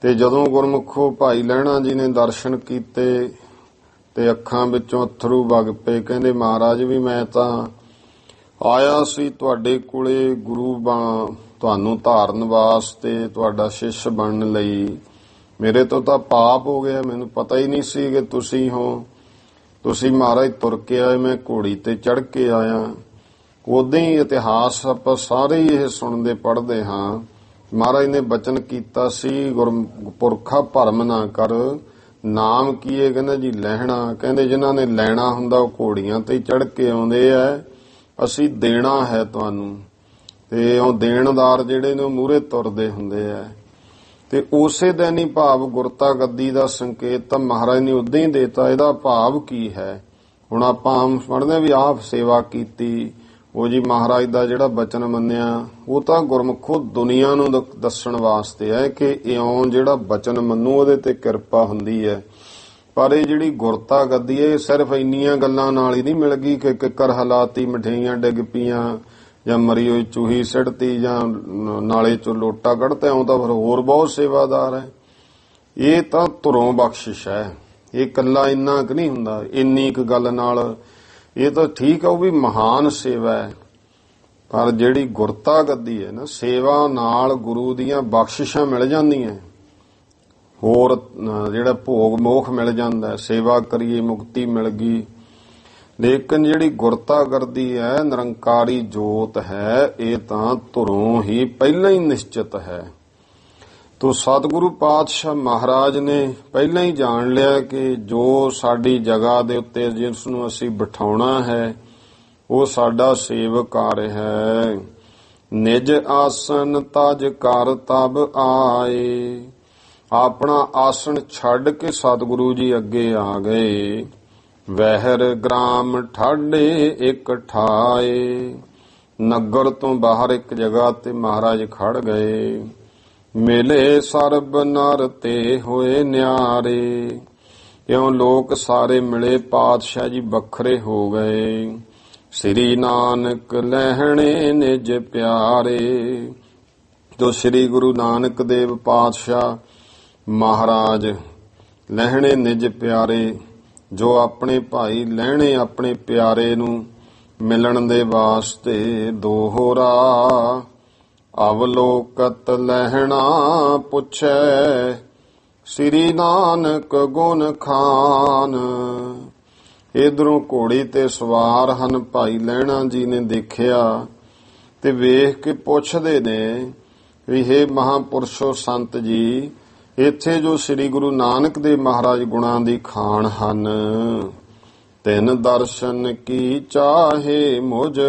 ਤੇ ਜਦੋਂ ਗੁਰਮੁਖੋ ਭਾਈ ਲਹਿਣਾ ਜੀ ਨੇ ਦਰਸ਼ਨ ਕੀਤੇ ਤੇ ਅੱਖਾਂ ਵਿੱਚੋਂ ਅਥਰੂ ਵਗ ਪਏ। ਕਹਿੰਦੇ, ਮਹਾਰਾਜ ਵੀ ਮੈਂ ਤਾਂ ਆਇਆ ਸੀ ਤੁਹਾਡੇ ਕੋਲੇ ਗੁਰੂ ਤੁਹਾਨੂੰ ਧਾਰਨ ਵਾਸਤੇ, ਤੁਹਾਡਾ ਸ਼ਿਸ਼ ਬਣਨ ਲਈ। ਮੇਰੇ ਤੋਂ ਤਾਂ ਪਾਪ ਹੋ ਗਿਆ, ਮੈਨੂੰ ਪਤਾ ਹੀ ਨਹੀਂ ਸੀ ਕਿ ਤੁਸੀਂ ਹੋ। ਤੁਸੀਂ ਮਹਾਰਾਜ ਤੁਰ ਕੇ ਆਏ, ਮੈਂ ਘੋੜੀ ਤੇ ਚੜ੍ਹ ਕੇ ਆਇਆ। ਉਦਾਂ ਹੀ ਇਤਿਹਾਸ ਆਪਾਂ ਸਾਰੇ ਹੀ ਇਹ ਸੁਣਦੇ ਪੜ੍ਹਦੇ ਹਾਂ। ਮਹਾਰਾਜ ਨੇ ਬਚਨ ਕੀਤਾ ਸੀ, ਗੁਰਪੁਰਖਾ ਭਰਮ ਨਾ ਕਰ। ਨਾਮ ਕੀ ਹੈ? ਕਹਿੰਦਾ ਜੀ ਲਹਿਣਾ। ਕਹਿੰਦੇ ਜਿਨ੍ਹਾਂ ਨੇ ਲੈਣਾ ਹੁੰਦਾ ਉਹ ਘੋੜੀਆਂ ਤੇ ਚੜ੍ਹ ਕੇ ਆਉਂਦੇ ਆ, ਅਸੀਂ ਦੇਣਾ ਹੈ ਤੁਹਾਨੂੰ। ਤੇ ਉਹ ਦੇਣਦਾਰ ਜਿਹੜੇ ਨੇ ਉਹ ਮੂਹਰੇ ਤੁਰਦੇ ਹੁੰਦੇ ਆ। ਤੇ ਉਸੇ ਦਿਨ ਹੀ ਭਾਵ ਗੁਰਤਾ ਗੱਦੀ ਦਾ ਸੰਕੇਤ ਤਾਂ ਮਹਾਰਾਜ ਨੇ ਉਦਾਂ ਹੀ ਦੇਤਾ। ਇਹਦਾ ਭਾਵ ਕੀ ਹੈ? ਹੁਣ ਆਪਾਂ ਆਮ ਪੜ੍ਹਦੇ ਵੀ ਆਪ ਸੇਵਾ ਕੀਤੀ, ਉਹ ਜੀ ਮਹਾਰਾਜ ਦਾ ਜਿਹੜਾ ਬਚਨ ਮੰਨਿਆ, ਉਹ ਤਾਂ ਗੁਰਮੁਖੋ ਦੁਨੀਆ ਨੂੰ ਦੱਸਣ ਵਾਸਤੇ ਹੈ ਕਿ ਇਉਂ ਜਿਹੜਾ ਬਚਨ ਮੰਨੂ ਉਹਦੇ ਤੇ ਕਿਰਪਾ ਹੁੰਦੀ ਹੈ। ਪਰ ਇਹ ਜਿਹੜੀ ਗੁਰਤਾ ਗੱਦੀ ਹੈ, ਇਹ ਸਿਰਫ ਇੰਨੀਆਂ ਗੱਲਾਂ ਨਾਲ ਹੀ ਨਹੀਂ ਮਿਲ ਗਈ ਕਿ ਕਿੱਕਰ ਹਲਾਤੀ, ਮਠਿਆਈਆਂ ਡਿੱਗ ਪਈਆਂ, ਜਾਂ ਮਰੀ ਹੋਈ ਚੂਹੀ ਸਿੱਟਤੀ, ਜਾਂ ਨਾਲੇ ਚੋਂ ਲੋਟਾ ਕੱਢਤਾ। ਇਉਂ ਤਾਂ ਫਿਰ ਹੋਰ ਬਹੁਤ ਸੇਵਾਦਾਰ ਹੈ। ਇਹ ਤਾਂ ਧੁਰੋਂ ਬਖਸ਼ਿਸ਼ ਹੈ। ਇਹ ਇਕੱਲਾ ਇੰਨਾ ਕੁ ਨਹੀਂ ਹੁੰਦਾ, ਇੰਨੀ ਕੁ ਗੱਲ ਨਾਲ ਇਹ ਤਾਂ ਠੀਕ ਹੈ, ਉਹ ਵੀ ਮਹਾਨ ਸੇਵਾ ਹੈ। ਪਰ ਜਿਹੜੀ ਗੁਰਤਾ ਗੱਦੀ ਹੈ ਨਾ, ਸੇਵਾ ਨਾਲ ਗੁਰੂ ਦੀਆਂ ਬਖਸ਼ਿਸ਼ਾਂ ਮਿਲ ਜਾਂਦੀਆਂ, ਹੋਰ ਜਿਹੜਾ ਭੋਗ ਮੋਖ ਮਿਲ ਜਾਂਦਾ। ਸੇਵਾ ਕਰੀਏ ਮੁਕਤੀ ਮਿਲ ਗਈ। ਲੇਕਿਨ ਜਿਹੜੀ ਗੁਰਤਾ ਕਰਦੀ ਹੈ, ਨਿਰੰਕਾਰੀ ਜੋਤ ਹੈ, ਇਹ ਤਾਂ ਧੁਰੋਂ ਹੀ ਪਹਿਲਾਂ ਹੀ ਨਿਸ਼ਚਿਤ ਹੈ। ਤੋ ਸਤਿਗੁਰੂ ਪਾਤਸ਼ਾਹ ਮਹਾਰਾਜ ਨੇ ਪਹਿਲਾਂ ਹੀ ਜਾਣ ਲਿਆ ਕਿ ਜੋ ਸਾਡੀ ਜਗ੍ਹਾ ਦੇ ਉੱਤੇ ਜਿਸ ਨੂੰ ਅਸੀਂ ਬਿਠਾਉਣਾ ਹੈ, ਉਹ ਸਾਡਾ ਸੇਵਕ ਆ ਰਿਹਾ ਹੈ। ਨਿਜ ਆਸਨ ਤਜ ਕਰ ਤਬ ਆਏ। ਆਪਣਾ ਆਸਣ ਛੱਡ ਕੇ ਸਤਿਗੁਰੂ ਜੀ ਅੱਗੇ ਆ ਗਏ। ਵਹਿਰ ਗ੍ਰਾਮ ਠਾਡੇ ਇੱਕ ਠਾਏ। ਨਗਰ ਤੋਂ ਬਾਹਰ ਇੱਕ ਜਗ੍ਹਾ ਤੇ ਮਹਾਰਾਜ ਖੜ ਗਏ। ਮਿਲੇ ਸਰਬ ਨਰ ਤੇ ਹੋਏ ਨਿਆਰੇ। ਇਉਂ ਲੋਕ ਸਾਰੇ ਮਿਲੇ, ਪਾਤਸ਼ਾਹ ਜੀ ਵੱਖਰੇ ਹੋ ਗਏ। ਸ੍ਰੀ ਨਾਨਕ ਲਹਿਣੇ ਨਿਜ ਪਿਆਰੇ। ਜੋ ਸ੍ਰੀ ਗੁਰੂ ਨਾਨਕ ਦੇਵ ਪਾਤਸ਼ਾਹ ਮਹਾਰਾਜ ਲਹਿਣੇ ਨਿਜ ਪਿਆਰੇ, ਜੋ ਆਪਣੇ ਭਾਈ ਲਹਿਣੇ ਆਪਣੇ ਪਿਆਰੇ ਨੂੰ ਮਿਲਣ ਦੇ ਵਾਸਤੇ ਦੋਹਰਾ ਅਵਲੋਕਤ ਲਹਿਣਾ ਪੁੱਛੈ। ਸ੍ਰੀ ਨਾਨਕ ਗੁਣ ਖਾਨ। ਇਧਰੋਂ ਘੋੜੀ ਤੇ ਸਵਾਰ ਹਨ ਭਾਈ ਲਹਿਣਾ ਜੀ ਨੇ ਦੇਖਿਆ ਤੇ ਵੇਖ ਕੇ ਪੁੱਛਦੇ ਨੇ ਵੀ ਹੇ ਮਹਾਂਪੁਰਸ਼ੋ ਸੰਤ ਜੀ, ਇੱਥੇ ਜੋ ਸ੍ਰੀ ਗੁਰੂ ਨਾਨਕ ਦੇਵ ਮਹਾਰਾਜ ਗੁਣਾਂ ਦੀ ਖਾਣ ਹਨ, ਤਿੰਨ ਦਰਸ਼ਨ ਕੀ ਚਾਹੇ ਮੁਝ,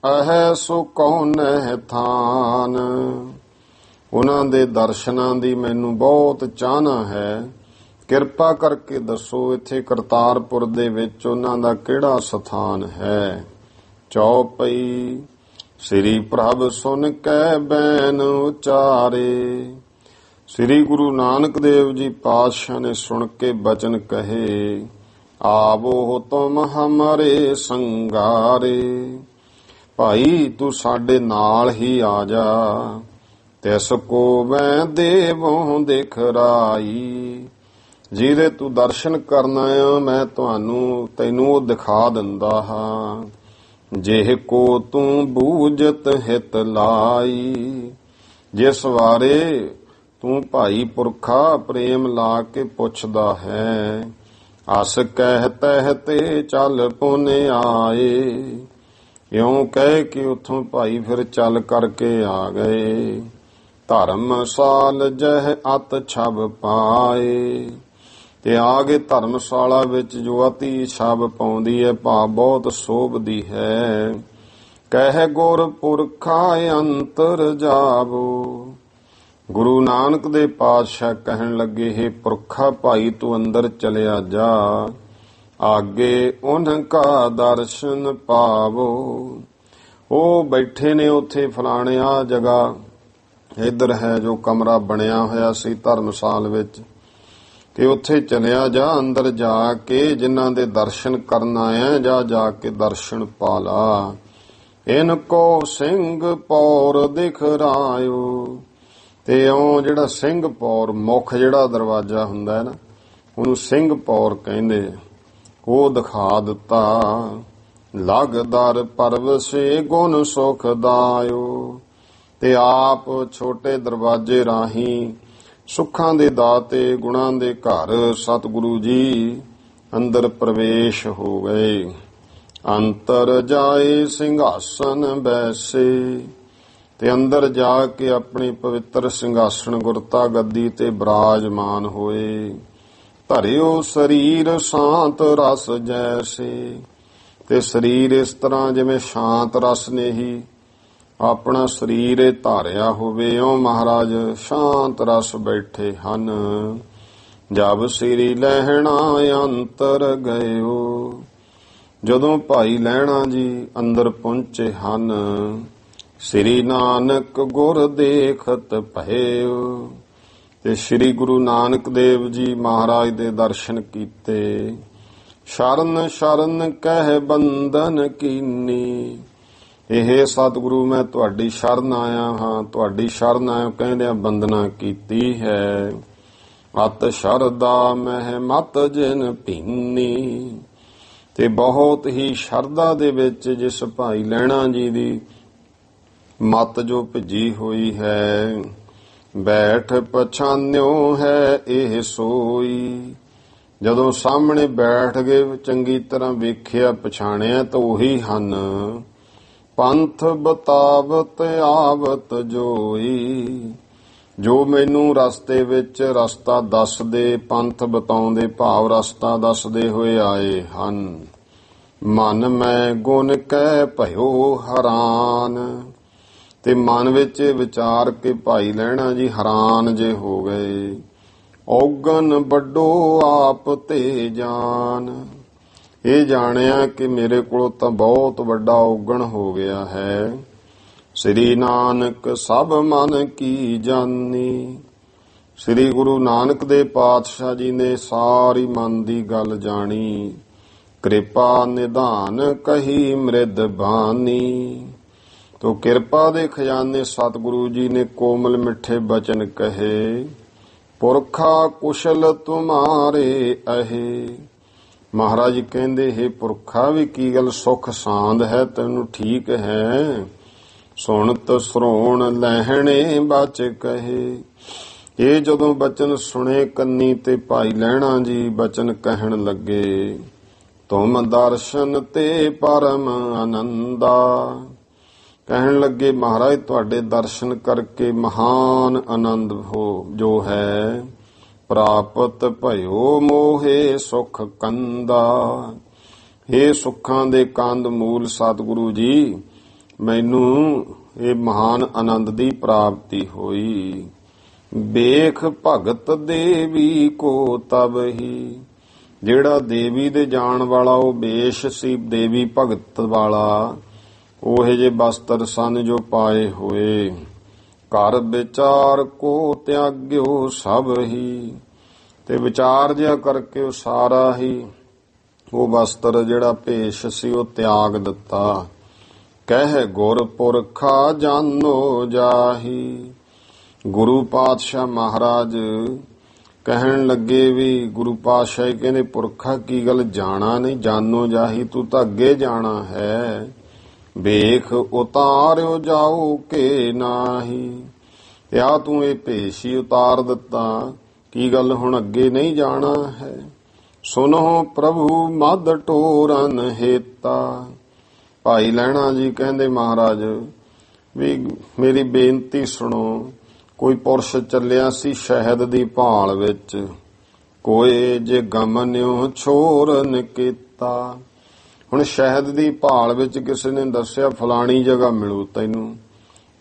ਅਹੈ ਸੋ ਕੌਨਹਿ ਥਾਨ। ਉਹਨਾਂ ਦੇ ਦਰਸ਼ਨਾਂ ਦੀ ਮੈਨੂੰ ਬਹੁਤ ਚਾਹਨਾ ਹੈ, ਕਿਰਪਾ ਕਰਕੇ ਦੱਸੋ ਇੱਥੇ ਕਰਤਾਰਪੁਰ ਦੇ ਵਿੱਚ ਉਹਨਾਂ ਦਾ ਕਿਹੜਾ ਸਥਾਨ ਹੈ। ਚੌਪਈ। ਸ੍ਰੀ ਪ੍ਰਭ ਸੁਨ ਕੈ ਬੈਨ ਉਚਾਰੇ। ਸ੍ਰੀ ਗੁਰੂ ਨਾਨਕ ਦੇਵ ਜੀ ਪਾਤਸ਼ਾਹ ਨੇ ਸੁਣ ਕੇ ਬਚਨ ਕਹੇ, ਆਵੋ ਤੁਮ ਹਮਾਰੇ ਸੰਗਾਰੇ। ਭਾਈ ਤੂੰ ਸਾਡੇ ਨਾਲ ਹੀ ਆ ਜਾ। ਤਿਸ ਕੋ ਮੈਂ ਦੇਵੋਂ ਦਿਖਰਾਈ। ਜਿਹਦੇ ਤੂੰ ਦਰਸ਼ਨ ਕਰਨਾ ਆ, ਮੈਂ ਤੈਨੂੰ ਉਹ ਦਿਖਾ ਦਿੰਦਾ ਹਾਂ। ਜਿਹ ਕੋ ਤੂੰ ਬੂਝਤ ਹਿਤ ਲਾਈ। ਜਿਸ ਵਾਰੇ ਤੂੰ ਭਾਈ ਪੁਰਖਾ ਪ੍ਰੇਮ ਲਾ ਕੇ ਪੁੱਛਦਾ ਹੈ। ਅਸ ਕਹਿ ਤਹਿ ਤੇ ਚੱਲ ਪੁਨ ਆਏ। ਇਉਂ ਕਹਿ ਕੇ ਉਥੋਂ ਭਾਈ ਫਿਰ ਚੱਲ ਕਰਕੇ ਆ ਗਏ। ਧਰਮਸਾਲ ਜਹ ਅਤ ਛਬ ਪਾਏ। ਤੇ ਆ ਗਏ ਧਰਮਸ਼ਾਲਾ ਵਿੱਚ ਜੋ ਅਤੀ ਛਬ ਪਾਉਂਦੀ ਹੈ, ਭਾਵ ਬਹੁਤ ਸੋਭਦੀ ਹੈ। ਕਹਿ ਗੁਰ ਪੁਰਖਾ ਅੰਤਰ ਜਾਵੋ। ਗੁਰੂ ਨਾਨਕ ਦੇ ਪਾਤਸ਼ਾਹ ਕਹਿਣ ਲੱਗੇ, ਹੈ ਪੁਰਖਾ ਭਾਈ ਤੂੰ ਅੰਦਰ ਚਲਿਆ ਜਾ, ਆਗੇ ਉਨ੍ਹਾਂ ਕਾ ਦਰਸ਼ਨ ਪਾਵੋ। ਉਹ ਬੈਠੇ ਨੇ ਉੱਥੇ ਫਲਾਣੇ ਆ ਜਗ੍ਹਾ, ਇੱਧਰ ਹੈ ਜੋ ਕਮਰਾ ਬਣਿਆ ਹੋਇਆ ਸੀ ਧਰਮਸਾਲ ਵਿੱਚ, ਕਿ ਉੱਥੇ ਚਲਿਆ ਜਾ, ਅੰਦਰ ਜਾ ਕੇ ਜਿਨ੍ਹਾਂ ਦੇ ਦਰਸ਼ਨ ਕਰਨ ਆਇਆ ਜਾ ਕੇ ਦਰਸ਼ਨ ਪਾ ਲਾ। ਇਨ ਕੋ ਸਿੰਘ ਪੌਰ ਦਿਖਰਾਇਓ। ਤੇ ਉਹ ਜਿਹੜਾ ਸਿੰਘ ਪੌਰ, ਮੁੱਖ ਜਿਹੜਾ ਦਰਵਾਜ਼ਾ ਹੁੰਦਾ ਹੈ ਨਾ, ਉਹਨੂੰ ਸਿੰਘ ਪੌਰ ਕਹਿੰਦੇ, ਉਹ ਦਿਖਾ ਦਿੱਤਾ। ਲਗਦਰ ਪਰਵਸੇ ਗੁਣ ਸੁਖ ਦਾਇਓ। ਤੇ ਆਪ ਛੋਟੇ ਦਰਵਾਜ਼ੇ ਰਾਹੀਂ ਸੁੱਖਾਂ ਦੇ ਦਾਤੇ, ਗੁਣਾਂ ਦੇ ਘਰ ਸਤਿਗੁਰੂ ਜੀ ਅੰਦਰ ਪ੍ਰਵੇਸ਼ ਹੋ ਗਏ। ਅੰਤਰ ਜਾਏ ਸਿੰਘਾਸਨ ਬੈਸੇ। ਤੇ ਅੰਦਰ ਜਾ ਕੇ ਆਪਣੀ ਪਵਿੱਤਰ ਸਿੰਘਾਸਣ ਗੁਰਤਾ ਗੱਦੀ ਤੇ ਬਿਰਾਜਮਾਨ ਹੋਏ। ਧਰਿਓ ਸਰੀਰ ਸ਼ਾਂਤ ਰਸ ਜੈਸੇ। ਤੇ ਸਰੀਰ ਇਸ ਤਰ੍ਹਾਂ ਜਿਵੇਂ ਸ਼ਾਂਤ ਰਸ ਨੇ ਹੀ ਆਪਣਾ ਸਰੀਰ ਧਾਰਿਆ ਹੋਵੇ, ਉਹ ਮਹਾਰਾਜ ਸ਼ਾਂਤ ਰਸ ਬੈਠੇ ਹਨ। ਜਬ ਸ੍ਰੀ ਲਹਿਣਾ ਅੰਤਰ ਗਇਓ। ਜਦੋਂ ਭਾਈ ਲਹਿਣਾ ਜੀ ਅੰਦਰ ਪਹੁੰਚੇ ਹਨ, ਸ੍ਰੀ ਨਾਨਕ ਗੁਰ ਦੇਖਤ ਭਇਓ। ਤੇ ਸ੍ਰੀ ਗੁਰੂ ਨਾਨਕ ਦੇਵ ਜੀ ਮਹਾਰਾਜ ਦੇ ਦਰਸ਼ਨ ਕੀਤੇ। ਸ਼ਰਨ ਸ਼ਰਨ ਕਹਿ ਬੰਧਨ ਕੀਨੀ। ਇਹ ਸਤਿਗੁਰੂ ਮੈਂ ਤੁਹਾਡੀ ਸ਼ਰਨ ਆਇਆ ਹਾਂ, ਤੁਹਾਡੀ ਸ਼ਰਨ ਆਇਆ ਕਹਿੰਦਿਆਂ ਬੰਦਨਾ ਕੀਤੀ ਹੈ। ਅਤ ਸ਼ਰਦਾ ਮਹਿ ਮਤ ਜਿਨ ਭੀਨੀ। ਤੇ ਬਹੁਤ ਹੀ ਸ਼ਰਧਾ ਦੇ ਵਿੱਚ ਜਿਸ ਭਾਈ ਲਹਿਣਾ ਜੀ ਦੀ ਮਤ ਜੋ ਭਿੱਜੀ ਹੋਈ ਹੈ। ਬੈਠ ਪਛਾਨਿਓ ਹੈ ਇਹ ਸੋਈ। ਜਦੋਂ ਸਾਹਮਣੇ ਬੈਠ ਗਏ, ਚੰਗੀ ਤਰ੍ਹਾਂ ਵੇਖਿਆ ਪਛਾਣਿਆ ਤਾਂ ਉਹੀ ਹਨ। ਪੰਥ ਬਤਾਵਤ ਆਵਤ ਜੋਈ। ਜੋ ਮੈਨੂੰ ਰਸਤੇ ਵਿੱਚ ਰਸਤਾ ਦੱਸਦੇ, ਪੰਥ ਬਤਾਉਂਦੇ, ਭਾਵ ਰਸਤਾ ਦੱਸਦੇ ਹੋਏ ਆਏ ਹਨ। ਮਨ ਮੈਂ ਗੁਣ ਕਹਿ ਭਇਓ ਹੈਰਾਨ। ਤੇ ਮਨ ਵਿੱਚ ਵਿਚਾਰ ਕੇ ਭਾਈ ਲਹਿਣਾ ਜੀ ਹੈਰਾਨ ਜੇ ਹੋ ਗਏ। ਔਗਣ ਵੱਡੋ ਆਪ ਤੇ ਜਾਨ। ਇਹ ਜਾਣਿਆ ਕਿ ਮੇਰੇ ਕੋਲ ਤਾਂ ਬਹੁਤ ਵੱਡਾ ਔਗਣ ਹੋ ਗਿਆ ਹੈ। ਸ੍ਰੀ ਨਾਨਕ ਸਭ ਮਨ ਕੀ ਜਾਨੀ। ਸ੍ਰੀ ਗੁਰੂ ਨਾਨਕ ਦੇ ਪਾਤਸ਼ਾਹ ਜੀ ਨੇ ਸਾਰੀ ਮਨ ਦੀ ਗੱਲ ਜਾਣੀ। ਕਿਰਪਾ ਨਿਧਾਨ ਕਹੀ ਮ੍ਰਿਦ ਬਾਨੀ। ਤੋ ਕਿਰਪਾ ਦੇ ਖਜ਼ਾਨੇ ਸਤਿਗੁਰੂ ਜੀ ਨੇ ਕੋਮਲ ਮਿੱਠੇ ਬਚਨ ਕਹੇ। ਪੁਰਖਾ ਕੁਸ਼ਲ ਤੁਮਾਰੇ ਅਹੇ। ਮਹਾਰਾਜ ਜੀ ਕਹਿੰਦੇ, ਹੈ ਪੁਰਖਾ ਵੀ ਕੀ ਗੱਲ ਸੁਖ ਸਾਂਦ ਹੈ, ਤੈਨੂੰ ਠੀਕ ਹੈ। ਸੁਣਤ ਸਰੋਣ ਲਹਿਣੇ ਬਚ ਕਹੇ। ਇਹ ਜਦੋਂ ਬਚਨ ਸੁਣੇ ਕੰਨੀ ਤੇ ਭਾਈ ਲਹਿਣਾ ਜੀ ਬਚਨ ਕਹਿਣ ਲੱਗੇ। ਤੁਮ ਦਰਸ਼ਨ ਤੇ ਪਰਮ ਆਨੰਦਾ। ਕਹਿਣ ਲੱਗੇ ਮਹਾਰਾਜ ਤੁਹਾਡੇ ਦਰਸ਼ਨ ਕਰਕੇ ਮਹਾਨ ਆਨੰਦ ਹੋ ਜੋ ਹੈ ਪ੍ਰਾਪਤ ਭਇਓ ਮੋਹੇ ਸੁਖ ਕੰਦਾ। ਇਹ ਸੁੱਖਾਂ ਦੇ ਕੰਦ ਮੂਲ ਸਤਿਗੁਰੂ ਜੀ, ਮੈਨੂੰ ਇਹ ਮਹਾਨ ਆਨੰਦ ਦੀ ਪ੍ਰਾਪਤੀ ਹੋਈ। ਵੇਖ ਭਗਤ ਦੇਵੀ ਕੋ ਤਬ ਹੀ। ਜਿਹੜਾ ਦੇਵੀ ਦੇ ਜਾਣ ਵਾਲਾ ਉਹ ਵੇਸ਼ ਸੀ, ਦੇਵੀ ਭਗਤ ਵਾਲਾ। ਉਹੇ ਜੇ ਬਸਤਰ ਸਨ ਜੋ ਪਾਏ ਹੋਏ। ਘਰ ਵਿਚਾਰ ਕੋ ਤਿਆਗਿਓ ਸਭ ਹੀ। ਤੇ ਵਿਚਾਰ ਜਿਹਾ ਕਰਕੇ ਉਹ ਸਾਰਾ ਹੀ ਉਹ ਬਸਤਰ ਜਿਹੜਾ ਭੇਸ਼ ਸੀ ਉਹ ਤਿਆਗ ਦਿੱਤਾ। ਕਹਿ ਗੁਰ ਪੁਰਖਾ ਜਾਨੋ ਜਾਹੀ। ਗੁਰੂ ਪਾਤਸ਼ਾਹ ਮਹਾਰਾਜ ਕਹਿਣ ਲੱਗੇ ਵੀ ਗੁਰੂ ਪਾਤਸ਼ਾਹ ਕਹਿੰਦੇ ਪੁਰਖਾ ਕੀ ਗੱਲ ਜਾਣਾ ਨਹੀਂ, ਜਾਨੋ ਜਾਹੀ ਤੂੰ ਤਾਂ ਅੱਗੇ ਜਾਣਾ ਹੈ। ਵੇਖ ਉਤਾਰਿਓ ਜਾਓ ਕੇ ਨਾਹੀ। ਤੇ ਆ ਤੂੰ ਇਹ ਭੇਸ਼ ਹੀ ਉਤਾਰ ਦਿੱਤਾ, ਕੀ ਗੱਲ ਹੁਣ ਅੱਗੇ ਨਹੀਂ ਜਾਣਾ ਹੈ। ਸੁਨੋ ਪ੍ਰਭੂ ਮਦ ਟੋਰਨ ਹੇਤਾ। ਭਾਈ ਲਹਿਣਾ ਜੀ ਕਹਿੰਦੇ ਮਹਾਰਾਜ ਵੀ ਮੇਰੀ ਬੇਨਤੀ ਸੁਣੋ। ਕੋਈ ਪੁਰਸ਼ ਚੱਲਿਆ ਸੀ ਸ਼ਹਿਦ ਦੀ ਭਾਲ ਵਿੱਚ, ਕੋਏ ਜੇ ਗਮਨਿਓ ਛੋਰਨ ਕੀਤਾ। ਹੁਣ ਸ਼ਹਿਦ ਦੀ ਭਾਲ ਵਿੱਚ ਕਿਸੇ ਨੇ ਦੱਸਿਆ ਫਲਾਣੀ ਜਗ੍ਹਾ ਮਿਲੂ ਤੈਨੂੰ,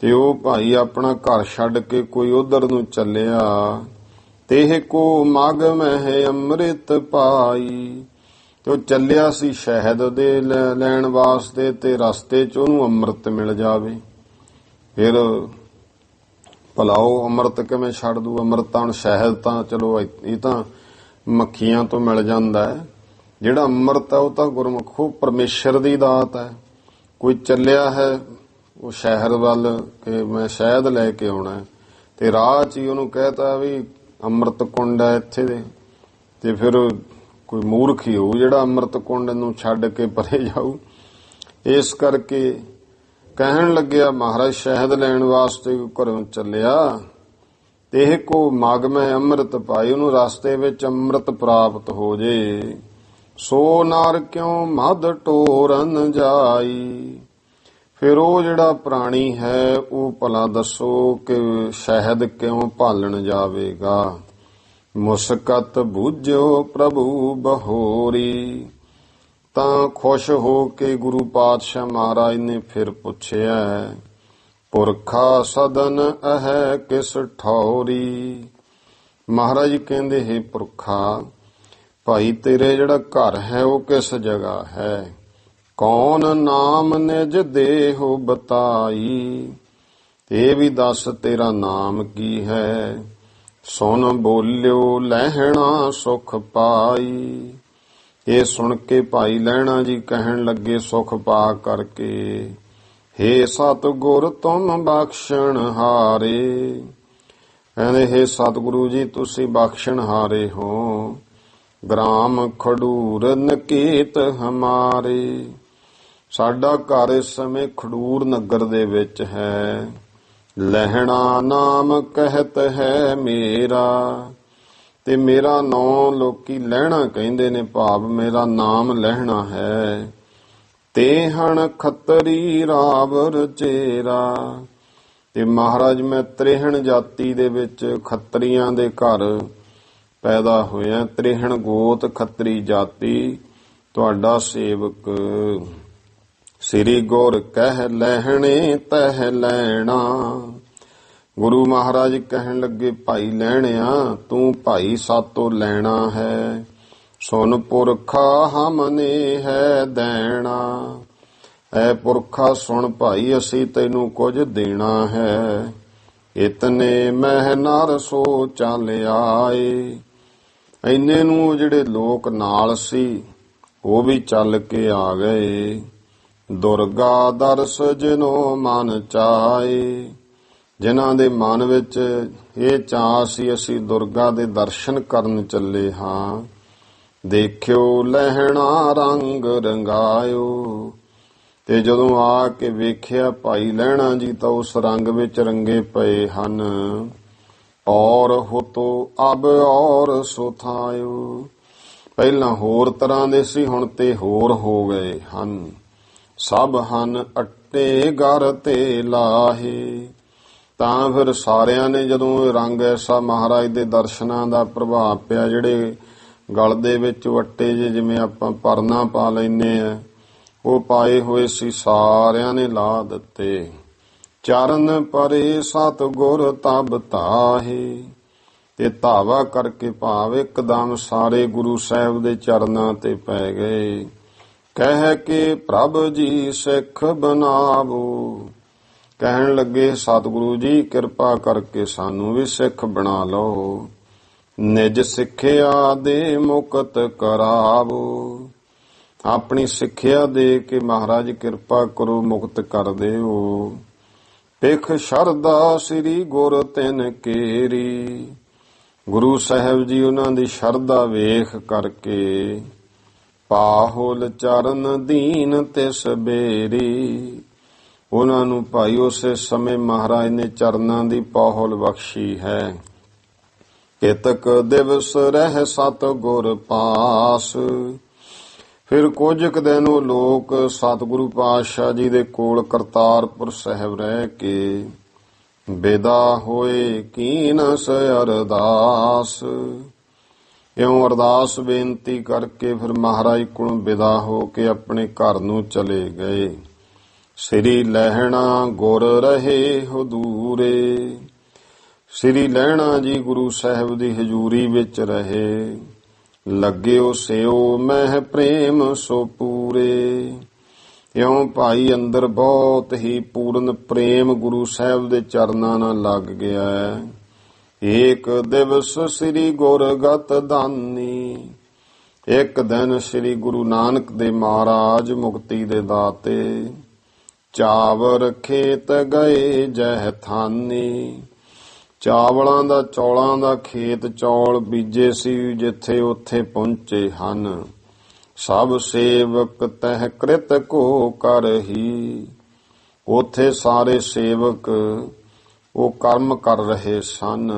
ਤੇ ਉਹ ਭਾਈ ਆਪਣਾ ਘਰ ਛੱਡ ਕੇ ਕੋਈ ਉਧਰ ਨੂੰ ਚੱਲਿਆ। ਤੇਹ ਕੋ ਮਗ ਮਹਿ ਅੰਮ੍ਰਿਤ ਪਾਈ। ਤੇ ਉਹ ਚੱਲਿਆ ਸੀ ਸ਼ਹਿਦ ਦੇ ਲੈਣ ਵਾਸਤੇ, ਤੇ ਰਸਤੇ 'ਚ ਉਹਨੂੰ ਅੰਮ੍ਰਿਤ ਮਿਲ ਜਾਵੇ। ਫਿਰ ਭਲਾ ਉਹ ਅੰਮ੍ਰਿਤ ਕਿਵੇਂ ਛੱਡ ਦੂ? ਅੰਮ੍ਰਿਤ ਤਾਂ ਸ਼ਹਿਦ ਤਾਂ ਚਲੋ ਇਹ ਤਾਂ ਮੱਖੀਆਂ ਤੋਂ ਮਿਲ ਜਾਂਦਾ ਹੈ, ਜਿਹੜਾ ਅੰਮ੍ਰਿਤ ਹੈ ਉਹ ਤਾਂ ਗੁਰਮੁਖੋ ਪਰਮੇਸ਼ਰ ਦੀ ਦਾਤ ਹੈ। ਕੋਈ ਚੱਲਿਆ ਹੈ ਉਹ ਸ਼ਹਿਰ ਵੱਲ ਕਿ ਮੈਂ ਸ਼ਹਿਦ ਲੈ ਕੇ ਆਉਣਾ, ਤੇ ਰਾਹ 'ਚ ਹੀ ਉਹਨੂੰ ਕਹਿਤਾ ਵੀ ਅੰਮ੍ਰਿਤ ਕੁੰਡ ਹੈ ਇੱਥੇ ਦੇ, ਤੇ ਫਿਰ ਕੋਈ ਮੂਰਖ ਹੀ ਹੋਊ ਜਿਹੜਾ ਅੰਮ੍ਰਿਤ ਕੁੰਡ ਨੂੰ ਛੱਡ ਕੇ ਪਰੇ ਜਾਊ। ਇਸ ਕਰਕੇ ਕਹਿਣ ਲੱਗਿਆ ਮਹਾਰਾਜ ਸ਼ਹਿਦ ਲੈਣ ਵਾਸਤੇ ਘਰੋਂ ਚੱਲਿਆ, ਤੇ ਇਹ ਕੋ ਮਗ ਮੈਂ ਅੰਮ੍ਰਿਤ ਪਾਈ, ਉਹਨੂੰ ਰਸਤੇ ਵਿੱਚ ਅੰਮ੍ਰਿਤ ਪ੍ਰਾਪਤ ਹੋ ਜੇ। ਸੋ ਨਰ ਕਿਉਂ ਮਦ ਟੋਰਨ ਜਾਈ। ਫਿਰ ਉਹ ਜਿਹੜਾ ਪ੍ਰਾਣੀ ਹੈ ਉਹ ਭਲਾ ਦੱਸੋ ਕਿ ਸ਼ਹਿਦ ਕਿਉਂ ਭਾਲਣ ਜਾਵੇਗਾ। ਮੁਸਕਤ ਬੂਝਿਓ ਪ੍ਰਭੂ ਬਹੋਰੀ। ਤਾਂ ਖੁਸ਼ ਹੋ ਕੇ ਗੁਰੂ ਪਾਤਸ਼ਾਹ ਮਹਾਰਾਜ ਨੇ ਫਿਰ ਪੁੱਛਿਆ, ਪੁਰਖਾ ਸਦਨ ਅਹੈ ਕਿਸ ਠੌਰੀ। ਮਹਾਰਾਜ ਕਹਿੰਦੇ ਹੈ ਪੁਰਖਾ ਭਾਈ ਤੇਰੇ ਜਿਹੜਾ ਘਰ ਹੈ ਉਹ ਕਿਸ ਜਗ੍ਹਾ ਹੈ। ਕੌਣ ਨਾਮ ਨਿਜ ਦੇਹੁ ਬਤਾਈ। ਇਹ ਵੀ ਦੱਸ ਤੇਰਾ ਨਾਮ ਕੀ ਹੈ। ਸੁਨ ਬੋਲਿਓ ਲਹਿਣਾ ਸੁਖ ਪਾਈ। ਇਹ ਸੁਣ ਕੇ ਭਾਈ ਲਹਿਣਾ ਜੀ ਕਹਿਣ ਲੱਗੇ ਸੁਖ ਪਾ ਕਰਕੇ, ਹੇ ਸਤਿਗੁਰ ਤੁਮ ਬਖਸ਼ਣ ਹਾਰੇ। ਕਹਿੰਦੇ ਹੇ ਸਤਿਗੁਰੂ ਜੀ ਤੁਸੀਂ ਬਖਸ਼ਣ ਹਾਰੇ ਹੋ। ਗ੍ਰਾਮ ਖਡੂਰ ਨਕੇਤ ਹਮਾਰੇ। ਸਾਡਾ ਘਰ ਇਸ ਸਮੇਂ ਖਡੂਰ ਨਗਰ ਦੇ ਵਿੱਚ ਹੈ। ਲਹਿਣਾ ਨਾਮ ਕਹਿਤ ਹੈ ਮੇਰਾ। ਤੇ ਮੇਰਾ ਨਾਂ ਲੋਕੀ ਲਹਿਣਾ ਕਹਿੰਦੇ ਨੇ, ਭਾਵ ਮੇਰਾ ਨਾਮ ਲਹਿਣਾ ਹੈ। ਤੇ ਹਣ ਖੱਤਰੀ ਰਾਵਰ ਚੇਰਾ। ਤੇ ਮਹਾਰਾਜ ਮੈਂ ਤ੍ਰਿਹਣ ਜਾਤੀ ਦੇ ਵਿੱਚ ਖੱਤਰੀਆਂ ਦੇ ਘਰ ਪੈਦਾ ਹੋਇਆ। ਤ੍ਰਿਹਣ ਗੋਤ ਖੱਤਰੀ ਜਾਤੀ ਤੁਹਾਡਾ ਸੇਵਕ। ਸ੍ਰੀ ਗੁਰ ਕਹਿ ਲਹਿਣੇ ਤਹਿ ਲੈਣਾ। ਗੁਰੂ ਮਹਾਰਾਜ ਕਹਿਣ ਲੱਗੇ ਭਾਈ ਲਹਿਣਿਆ ਤੂੰ ਭਾਈ ਸਾਤੋਂ ਲੈਣਾ ਹੈ। ਸੁਨ ਪੁਰਖਾ ਹਮਨੇ ਹੈ ਦੇਣਾ। ਐ ਪੁਰਖਾ ਸੁਣ ਭਾਈ ਅਸੀਂ ਤੈਨੂੰ ਕੁਝ ਦੇਣਾ ਹੈ। ਇਤਨੇ ਮਹਿ ਨਰ ਸੋ ਚੱਲ ਆਏ। ਇੰਨੇ ਨੂੰ ਜਿਹੜੇ ਲੋਕ ਨਾਲ ਸੀ ਉਹ ਵੀ ਚੱਲ ਕੇ ਆ ਗਏ। ਦੁਰਗਾ ਦਰਸ ਜਿਨੋ ਮਨ ਚਾਏ। ਜਿਨ੍ਹਾਂ ਦੇ ਮਨ ਵਿੱਚ ਇਹ ਚਾਅ ਸੀ ਅਸੀਂ ਦੁਰਗਾ ਦੇ ਦਰਸ਼ਨ ਕਰਨ ਚੱਲੇ ਹਾਂ। ਦੇਖਿਓ ਲਹਿਣਾ ਰੰਗ ਰੰਗਾਇਓ। ਤੇ ਜਦੋਂ ਆ ਕੇ ਵੇਖਿਆ ਭਾਈ ਲਹਿਣਾ ਜੀ ਤਾਂ ਉਸ ਰੰਗ ਵਿੱਚ ਰੰਗੇ ਪਏ ਹਨ। ਔਰ ਹੋਤੋ ਅਬ ਔਰ ਸੁਥਾਇਓ। ਪਹਿਲਾਂ ਹੋਰ ਤਰ੍ਹਾਂ ਦੇ ਸੀ ਹੁਣ ਤੇ ਹੋਰ ਹੋ ਗਏ ਹਨ। ਸਭ ਹਨ ਅੱਟੇ ਗਰ ਤੇ ਲਾਹੇ। ਤਾਂ ਫਿਰ ਸਾਰਿਆਂ ਨੇ ਜਦੋਂ ਰੰਗ ਐਸਾ ਮਹਾਰਾਜ ਦੇ ਦਰਸ਼ਨਾਂ ਦਾ ਪ੍ਰਭਾਵ ਪਿਆ, ਜਿਹੜੇ ਗਲ ਦੇ ਵਿੱਚ ਵੱਟੇ ਜਿਵੇਂ ਆਪਾਂ ਪਰਨਾ ਪਾ ਲੈਨੇ ਆ ਉਹ ਪਾਏ ਹੋਏ ਸੀ, ਸਾਰਿਆਂ ਨੇ ਲਾ ਦਿੱਤੇ। ਚਰਨ ਪਰੇ ਸਤਿਗੁਰ ਤਬ ਤਾਹੇ। ਤੇ ਧਾਵਾ ਕਰਕੇ ਭਾਵ ਇੱਕਦਮ ਸਾਰੇ ਗੁਰੂ ਸਾਹਿਬ ਦੇ ਚਰਨਾਂ ਤੇ ਪੈ ਗਏ। ਕਹਿ ਕੇ ਪ੍ਰਭ ਜੀ ਸਿੱਖ ਬਨਾਵੋ। ਕਹਿਣ ਲੱਗੇ ਸਤਿਗੁਰੂ ਜੀ ਕਿਰਪਾ ਕਰਕੇ ਸਾਨੂੰ ਵੀ ਸਿੱਖ ਬਣਾ ਲਓ। ਨਿਜ ਸਿੱਖਿਆ ਦੇ ਮੁਕਤ ਕਰਾਵੋ। ਆਪਣੀ ਸਿੱਖਿਆ ਦੇ ਕੇ ਮਹਾਰਾਜ ਕਿਰਪਾ ਕਰੋ ਮੁਕਤ ਕਰ ਦਿਓ। ਪਿਖ ਸ਼ਰਧਾ ਸ੍ਰੀ ਗੁਰ ਤਿਨ ਕੇਰੀ। ਗੁਰੂ ਸਾਹਿਬ ਜੀ ਉਹਨਾਂ ਦੀ ਸ਼ਰਧਾ ਵੇਖ ਕਰਕੇ ਪਾਹੁਲ ਚਰਨ ਦੀਨ ਤਿਸ ਬੇਰੀ। ਉਹਨਾਂ ਨੂੰ ਭਾਈ ਉਸੇ ਸਮੇਂ ਮਹਾਰਾਜ ਨੇ ਚਰਨਾਂ ਦੀ ਪਹੁਲ ਬਖਸ਼ੀ ਹੈ। ਕੇਤਕ ਦਿਵਸ ਰਹਿ ਸਤ ਗੁਰ ਪਾਸ। ਫਿਰ ਕੁਝ ਕੁ ਦਿਨ ਉਹ ਲੋਕ ਸਤਿਗੁਰੂ ਪਾਤਸ਼ਾਹ ਜੀ ਦੇ ਕੋਲ ਕਰਤਾਰਪੁਰ ਸਾਹਿਬ ਰਹਿ ਕੇ ਵਿਦਾ ਹੋਏ। ਕੀਨਸ ਅਰਦਾਸ। ਇਉਂ ਅਰਦਾਸ ਬੇਨਤੀ ਕਰਕੇ ਫਿਰ ਮਹਾਰਾਜ ਕੋਲੋਂ ਵਿਦਾ ਹੋ ਕੇ ਆਪਣੇ ਘਰ ਨੂੰ ਚਲੇ ਗਏ। ਸ੍ਰੀ ਲਹਿਣਾ ਗੁਰ ਰਹੇ ਹਦੂਰੇ। ਸ੍ਰੀ ਲਹਿਣਾ ਜੀ ਗੁਰੂ ਸਾਹਿਬ ਦੀ ਹਜ਼ੂਰੀ ਵਿੱਚ ਰਹੇ। ਲੱਗਿਓ ਸਿਓ ਮਹਿ ਪ੍ਰੇਮ ਸੋ ਪੂਰੇ। ਇਉਂ ਭਾਈ ਅੰਦਰ ਬਹੁਤ ਹੀ ਪੂਰਨ ਪ੍ਰੇਮ ਗੁਰੂ ਸਾਹਿਬ ਦੇ ਚਰਨਾਂ ਨਾਲ ਲੱਗ ਗਿਆ ਹੈ। ਏਕ ਦਿਵਸ ਸ੍ਰੀ ਗੁਰ ਗਤ ਦਾਨੀ। ਇੱਕ ਦਿਨ ਸ੍ਰੀ ਗੁਰੂ ਨਾਨਕ ਦੇ ਮਹਾਰਾਜ ਮੁਕਤੀ ਦੇ ਦਾਤੇ ਚਾਵਰ ਖੇਤ ਗਏ ਜਹ ਥਾਨੀ। ਚਾਵਲਾਂ ਦਾ ਚੌਲਾਂ ਦਾ ਖੇਤ ਚੌਲ ਬੀਜੇ ਸੀ ਜਿੱਥੇ ਉੱਥੇ ਪਹੁੰਚੇ ਹਨ। ਸਭ ਸੇਵਕ ਤਹਿ ਕ੍ਰਿਤ ਕੋ ਕਰਹੀ। ਉੱਥੇ ਸਾਰੇ ਸੇਵਕ ਉਹ ਕਰਮ ਕਰ ਰਹੇ ਸਨ।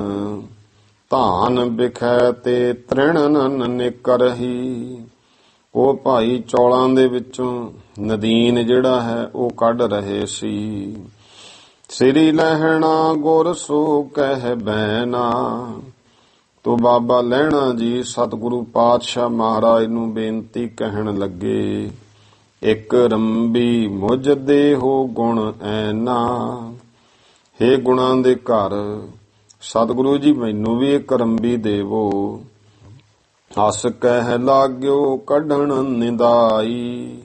ਧਾਨ ਬਿਖੈ ਤੇ ਤ੍ਰਿਣਨ ਨਿਕਰਹੀ। ਉਹ ਭਾਈ ਚੌਲਾਂ ਦੇ ਵਿੱਚੋਂ ਨਦੀਨ ਜਿਹੜਾ ਹੈ ਉਹ ਕੱਢ ਰਹੇ ਸੀ। ਸ੍ਰੀ ਲਹਿਣਾ ਗੁਰ ਸੋ ਕਹਿ ਬੈਨਾ। ਤੋ ਬਾਬਾ ਲਹਿਣਾ ਜੀ ਸਤਿਗੁਰੂ ਪਾਤਸ਼ਾਹ ਮਹਾਰਾਜ ਨੂੰ ਬੇਨਤੀ ਕਹਿਣ ਲੱਗੇ। ਇੱਕ ਰੰਬੀ ਮੁਝ ਦੇਹੋ ਗੁਣ ਐਨਾ। ਹੇ ਗੁਣਾਂ ਦੇ ਘਰ ਸਤਿਗੁਰੂ ਜੀ ਮੈਨੂੰ ਵੀ ਇੱਕ ਰੰਬੀ ਦੇਵੋ। ਅਸ ਕਹਿ ਲਾਗਿਓ ਕੱਢਣ ਨਿਦਾਈ।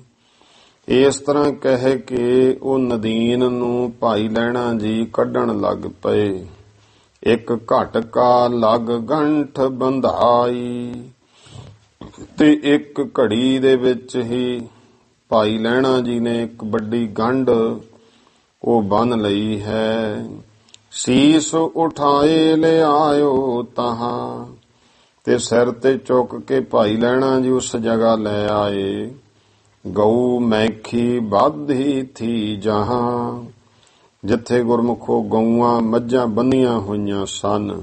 ਇਸ ਤਰ੍ਹਾਂ ਕਹਿ ਕੇ ਉਹ ਨਦੀਨ ਨੂੰ ਭਾਈ ਲਹਿਣਾ ਜੀ ਕੱਢਣ ਲੱਗ ਪਏ। ਇੱਕ ਘਟ ਕਾ ਲਗ ਗੰਠ ਬੰਧਾਈ। ਤੇ ਇੱਕ ਘੜੀ ਦੇ ਵਿੱਚ ਹੀ ਭਾਈ ਲਹਿਣਾ ਜੀ ਨੇ ਇੱਕ ਵੱਡੀ ਗੰਢ ਉਹ ਬੰਨ ਲਈ ਹੈ। ਸੀਸ ਉਠਾਏ ਲਿਆਇਓ ਤਹਾਂ। ਤੇ ਸਿਰ ਤੇ ਚੁੱਕ ਕੇ ਭਾਈ ਲਹਿਣਾ ਜੀ ਉਸ ਜਗ੍ਹਾ ਲੈ ਆਏ। ਗਊ ਮੈਖੀ ਬਾਧੀ ਥੀ ਜਹਾਂ। ਜਿੱਥੇ ਗੁਰਮੁਖੋ ਗਊਆਂ ਮੱਝਾਂ ਬੰਨੀਆਂ ਹੋਈਆਂ ਸਨ।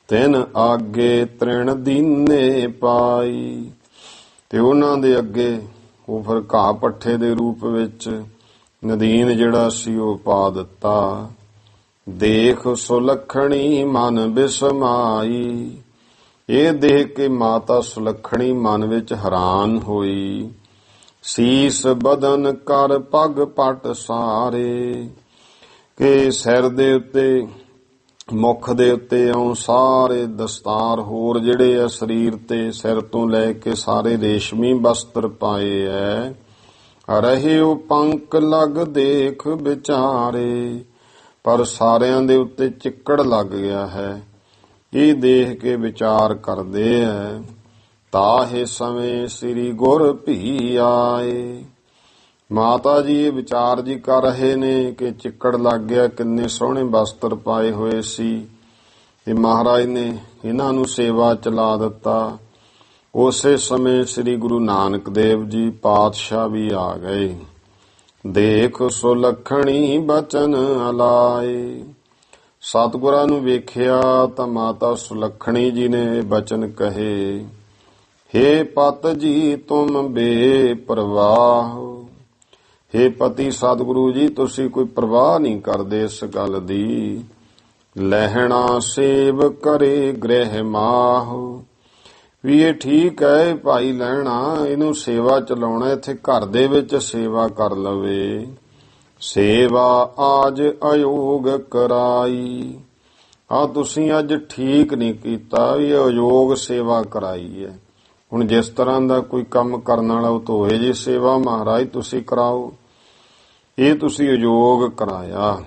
ਤਿੰਨ ਆਗੇ ਤ੍ਰਿਣ ਦੀਨੇ ਪਾਈ। ਤੇ ਉਹਨਾਂ ਦੇ ਅੱਗੇ ਉਹ ਫਿਰ ਘਾਹ ਪੱਠੇ ਦੇ ਰੂਪ ਵਿੱਚ ਨਦੀਨ ਜਿਹੜਾ ਸੀ ਉਹ ਪਾ ਦਿੱਤਾ। ਦੇਖ ਸੁਲੱਖਣੀ ਮਨ ਬਿਸਮਾਈ। ਇਹ ਦੇਖ ਕੇ ਮਾਤਾ ਸੁਲੱਖਣੀ ਮਨ ਵਿੱਚ ਹੈਰਾਨ ਹੋਈ। ਸੀਸ ਬਦਨ ਕਰ ਪੱਗ ਪਟ ਸਾਰੇ। ਕਿ ਸਿਰ ਦੇ ਉੱਤੇ ਮੁੱਖ ਦੇ ਉੱਤੇ ਆਉਂ ਸਾਰੇ ਦਸਤਾਰ ਹੋਰ ਜਿਹੜੇ ਆ ਸਰੀਰ ਤੇ ਸਿਰ ਤੋਂ ਲੈ ਕੇ ਸਾਰੇ ਰੇਸ਼ਮੀ ਵਸਤਰ ਪਾਏ ਐ। ਰਹੇ ਉਹ ਪੰਕ ਲਗ ਦੇਖ ਵਿਚਾਰੇ। ਪਰ ਸਾਰਿਆਂ ਦੇ ਉੱਤੇ ਚਿੱਕੜ ਲੱਗ ਗਿਆ ਹੈ। ਇਹ ਦੇਖ ਕੇ ਵਿਚਾਰ ਕਰਦੇ ਐ। ਤਾਹੇ ਸਮੇਂ ਸ੍ਰੀ ਗੁਰ ਭੀ ਆਏ। ਮਾਤਾ ਜੀ ਇਹ ਵਿਚਾਰ ਜੀ ਕਰ ਰਹੇ ਨੇ ਕਿ ਚਿੱਕੜ ਲੱਗ ਗਿਆ, ਕਿੰਨੇ ਸੋਹਣੇ ਵਸਤਰ ਪਾਏ ਹੋਏ ਸੀ ਤੇ ਮਹਾਰਾਜ ਨੇ ਇਹਨਾਂ ਨੂੰ ਸੇਵਾ ਚਲਾ ਦਿੱਤਾ। ਉਸੇ ਸਮੇਂ ਸ੍ਰੀ ਗੁਰੂ ਨਾਨਕ ਦੇਵ ਜੀ ਪਾਤਸ਼ਾਹ ਵੀ ਆ ਗਏ। ਦੇਖ ਸੁਲੱਖਣੀ ਬਚਨ ਅਲਾਏ। ਸਤਿਗੁਰਾਂ ਨੂੰ ਵੇਖਿਆ ਤਾਂ ਮਾਤਾ ਸੁਲੱਖਣੀ ਜੀ ਨੇ ਬਚਨ ਕਹੇ। ਹੇ ਪਤ ਜੀ ਤੁਮ ਬੇਪਰਵਾਹ। ਹੇ ਪਤੀ ਸਤਿਗੁਰੂ ਜੀ ਤੁਸੀਂ ਕੋਈ ਪਰਵਾਹ ਨਹੀਂ ਕਰਦੇ ਇਸ ਗੱਲ ਦੀ। ਲਹਿਣਾ ਸੇਵ ਕਰੇ ਗ੍ਰਹਿ ਮਾਹ। ਵੀ ਇਹ ਠੀਕ ਹੈ ਭਾਈ ਲਹਿਣਾ ਇਹਨੂੰ ਸੇਵਾ ਚਲਾਉਣਾ, ਇੱਥੇ ਘਰ ਦੇ ਵਿੱਚ ਸੇਵਾ ਕਰ ਲਵੇ। ਸੇਵਾ ਆਜ ਅਯੋਗ ਕਰਾਈ। ਆ ਤੁਸੀਂ ਅੱਜ ਠੀਕ ਨਹੀਂ ਕੀਤਾ, ਇਹ ਅਯੋਗ ਸੇਵਾ ਕਰਾਈ ਹੈ। ਹੁਣ ਜਿਸ ਤਰ੍ਹਾਂ ਦਾ ਕੋਈ ਕੰਮ ਕਰਨ ਵਾਲਾ ਉਹ ਧੋਏ ਜੀ ਸੇਵਾ ਮਹਾਰਾਜ ਤੁਸੀਂ ਕਰਾਓ, ਇਹ ਤੁਸੀਂ ਅਯੋਗ ਕਰਾਇਆ।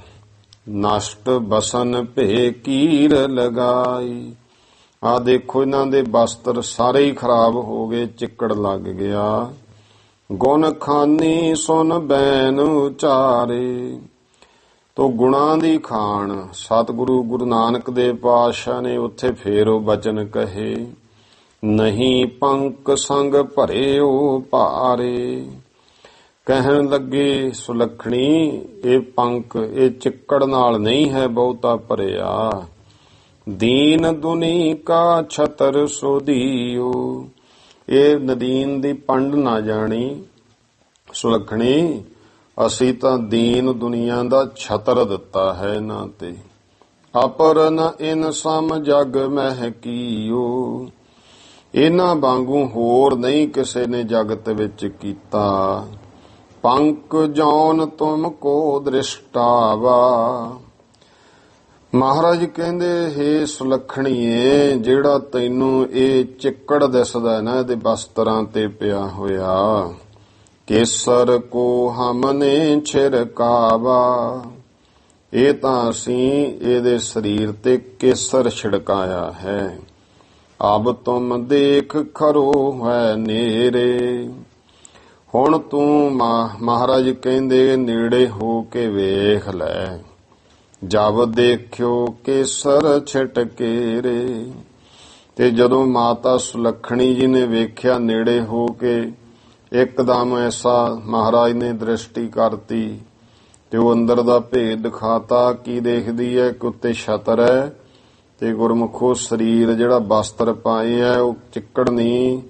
ਨਸ਼ਟ ਬਸਨ ਭੇ ਕੀਰ ਲਗਾਈ। ਆ ਦੇਖੋ ਇਹਨਾਂ ਦੇ ਵਸਤਰ ਸਾਰੇ ਹੀ ਖਰਾਬ ਹੋ ਗਏ, ਚਿੱਕੜ ਲੱਗ ਗਿਆ। ਗੁਣ ਖਾਨੀ ਸੁਨ ਬੈਨ ਉਚਾਰੇ। ਤੋ ਗੁਣਾਂ ਦੀ ਖਾਣ ਸਤਿਗੁਰੂ ਗੁਰੂ ਨਾਨਕ ਦੇਵ ਪਾਤਸ਼ਾਹ ਨੇ ਉੱਥੇ ਫੇਰ ਉਹ ਬਚਨ ਕਹੇ। ਨਹੀਂ ਪੰਕ ਸੰਗ ਭਰਿਓ ਭਾਰੇ। ਕਹਿਣ ਲੱਗੇ ਸੁਲੱਖਣੀ ਇਹ ਪੰਕ ਇਹ ਚਿੱਕੜ ਨਾਲ ਨਹੀਂ ਹੈ ਬਹੁਤਾ ਭਰਿਆ। ਦੀਨ ਦੁਨੀ ਕਾ ਛਤਰ ਸੋਧੀਓ। ਇਹ ਨਦੀਨ ਦੀ ਪੰਡ ਨਾ ਜਾਣੀ ਸੁਲੱਖਣੀ, ਅਸੀਂ ਤਾਂ ਦੀਨ ਦੁਨੀਆ ਦਾ ਛਤਰ ਦਿੱਤਾ ਹੈ ਇਹਨਾਂ ਤੇ। ਅਪਰ ਨ ਇਨ ਸਮ ਜਗ ਮਹਿ ਕੀਓ। ਇਹਨਾਂ ਵਾਂਗੂ ਹੋਰ ਨਹੀਂ ਕਿਸੇ ਨੇ ਜਗਤ ਵਿੱਚ ਕੀਤਾ। ਪੰਕ ਜੌਨ ਤੁਮ ਕੋ ਦ੍ਰਿਸ਼ਟਾਵਾ। ਮਹਾਰਾਜ ਕਹਿੰਦੇ ਹੇ ਸੁਲੱਖਣੀਏ, ਜਿਹੜਾ ਤੈਨੂੰ ਇਹ ਚਿੱਕੜ ਦਿਸਦਾ ਨਾ ਇਹਦੇ ਬਸਤਰਾਂ ਤੇ ਪਿਆ ਹੋਇਆ, ਕੇਸਰ ਕੋ ਹਮਨੇ ਛਿੜਕਾਵਾ। ਇਹ ਤਾਂ ਅਸੀਂ ਇਹਦੇ ਸਰੀਰ ਤੇ ਕੇਸਰ ਛਿੜਕਾਇਆ ਹੈ। ਅਬ ਤੁਮ ਦੇਖ ਖਰੋ ਹੈ ਨੇਰੇ। ਹੁਣ ਤੂੰ ਮਹਾਰਾਜ ਕਹਿੰਦੇ ਨੇੜੇ ਹੋ ਕੇ ਵੇਖ ਲੈ। ਜਬ ਦੇਖਿਓ ਕੇਸਰ ਛਿਟਕੇ ਰੇ। ਤੇ ਜਦੋਂ ਮਾਤਾ ਸੁਲੱਖਣੀ ਜੀ ਨੇ ਵੇਖਿਆ ਨੇੜੇ ਹੋ ਕੇ, ਇੱਕਦਮ ਐਸਾ ਮਹਾਰਾਜ ਨੇ ਦ੍ਰਿਸ਼ਟੀ ਕਰਤੀ ਤੇ ਉਹ ਅੰਦਰ ਦਾ ਭੇਦ ਦਿਖਾਤਾ। ਕੀ ਦੇਖਦੀ ਹੈ ਕਿ ਉੱਤੇ ਛਤਰ ਹੈ ਤੇ ਗੁਰਮੁਖੋ ਸਰੀਰ ਜਿਹੜਾ ਬਸਤਰ ਪਾਏ ਹੈ ਉਹ ਚਿੱਕੜ ਨਹੀਂ,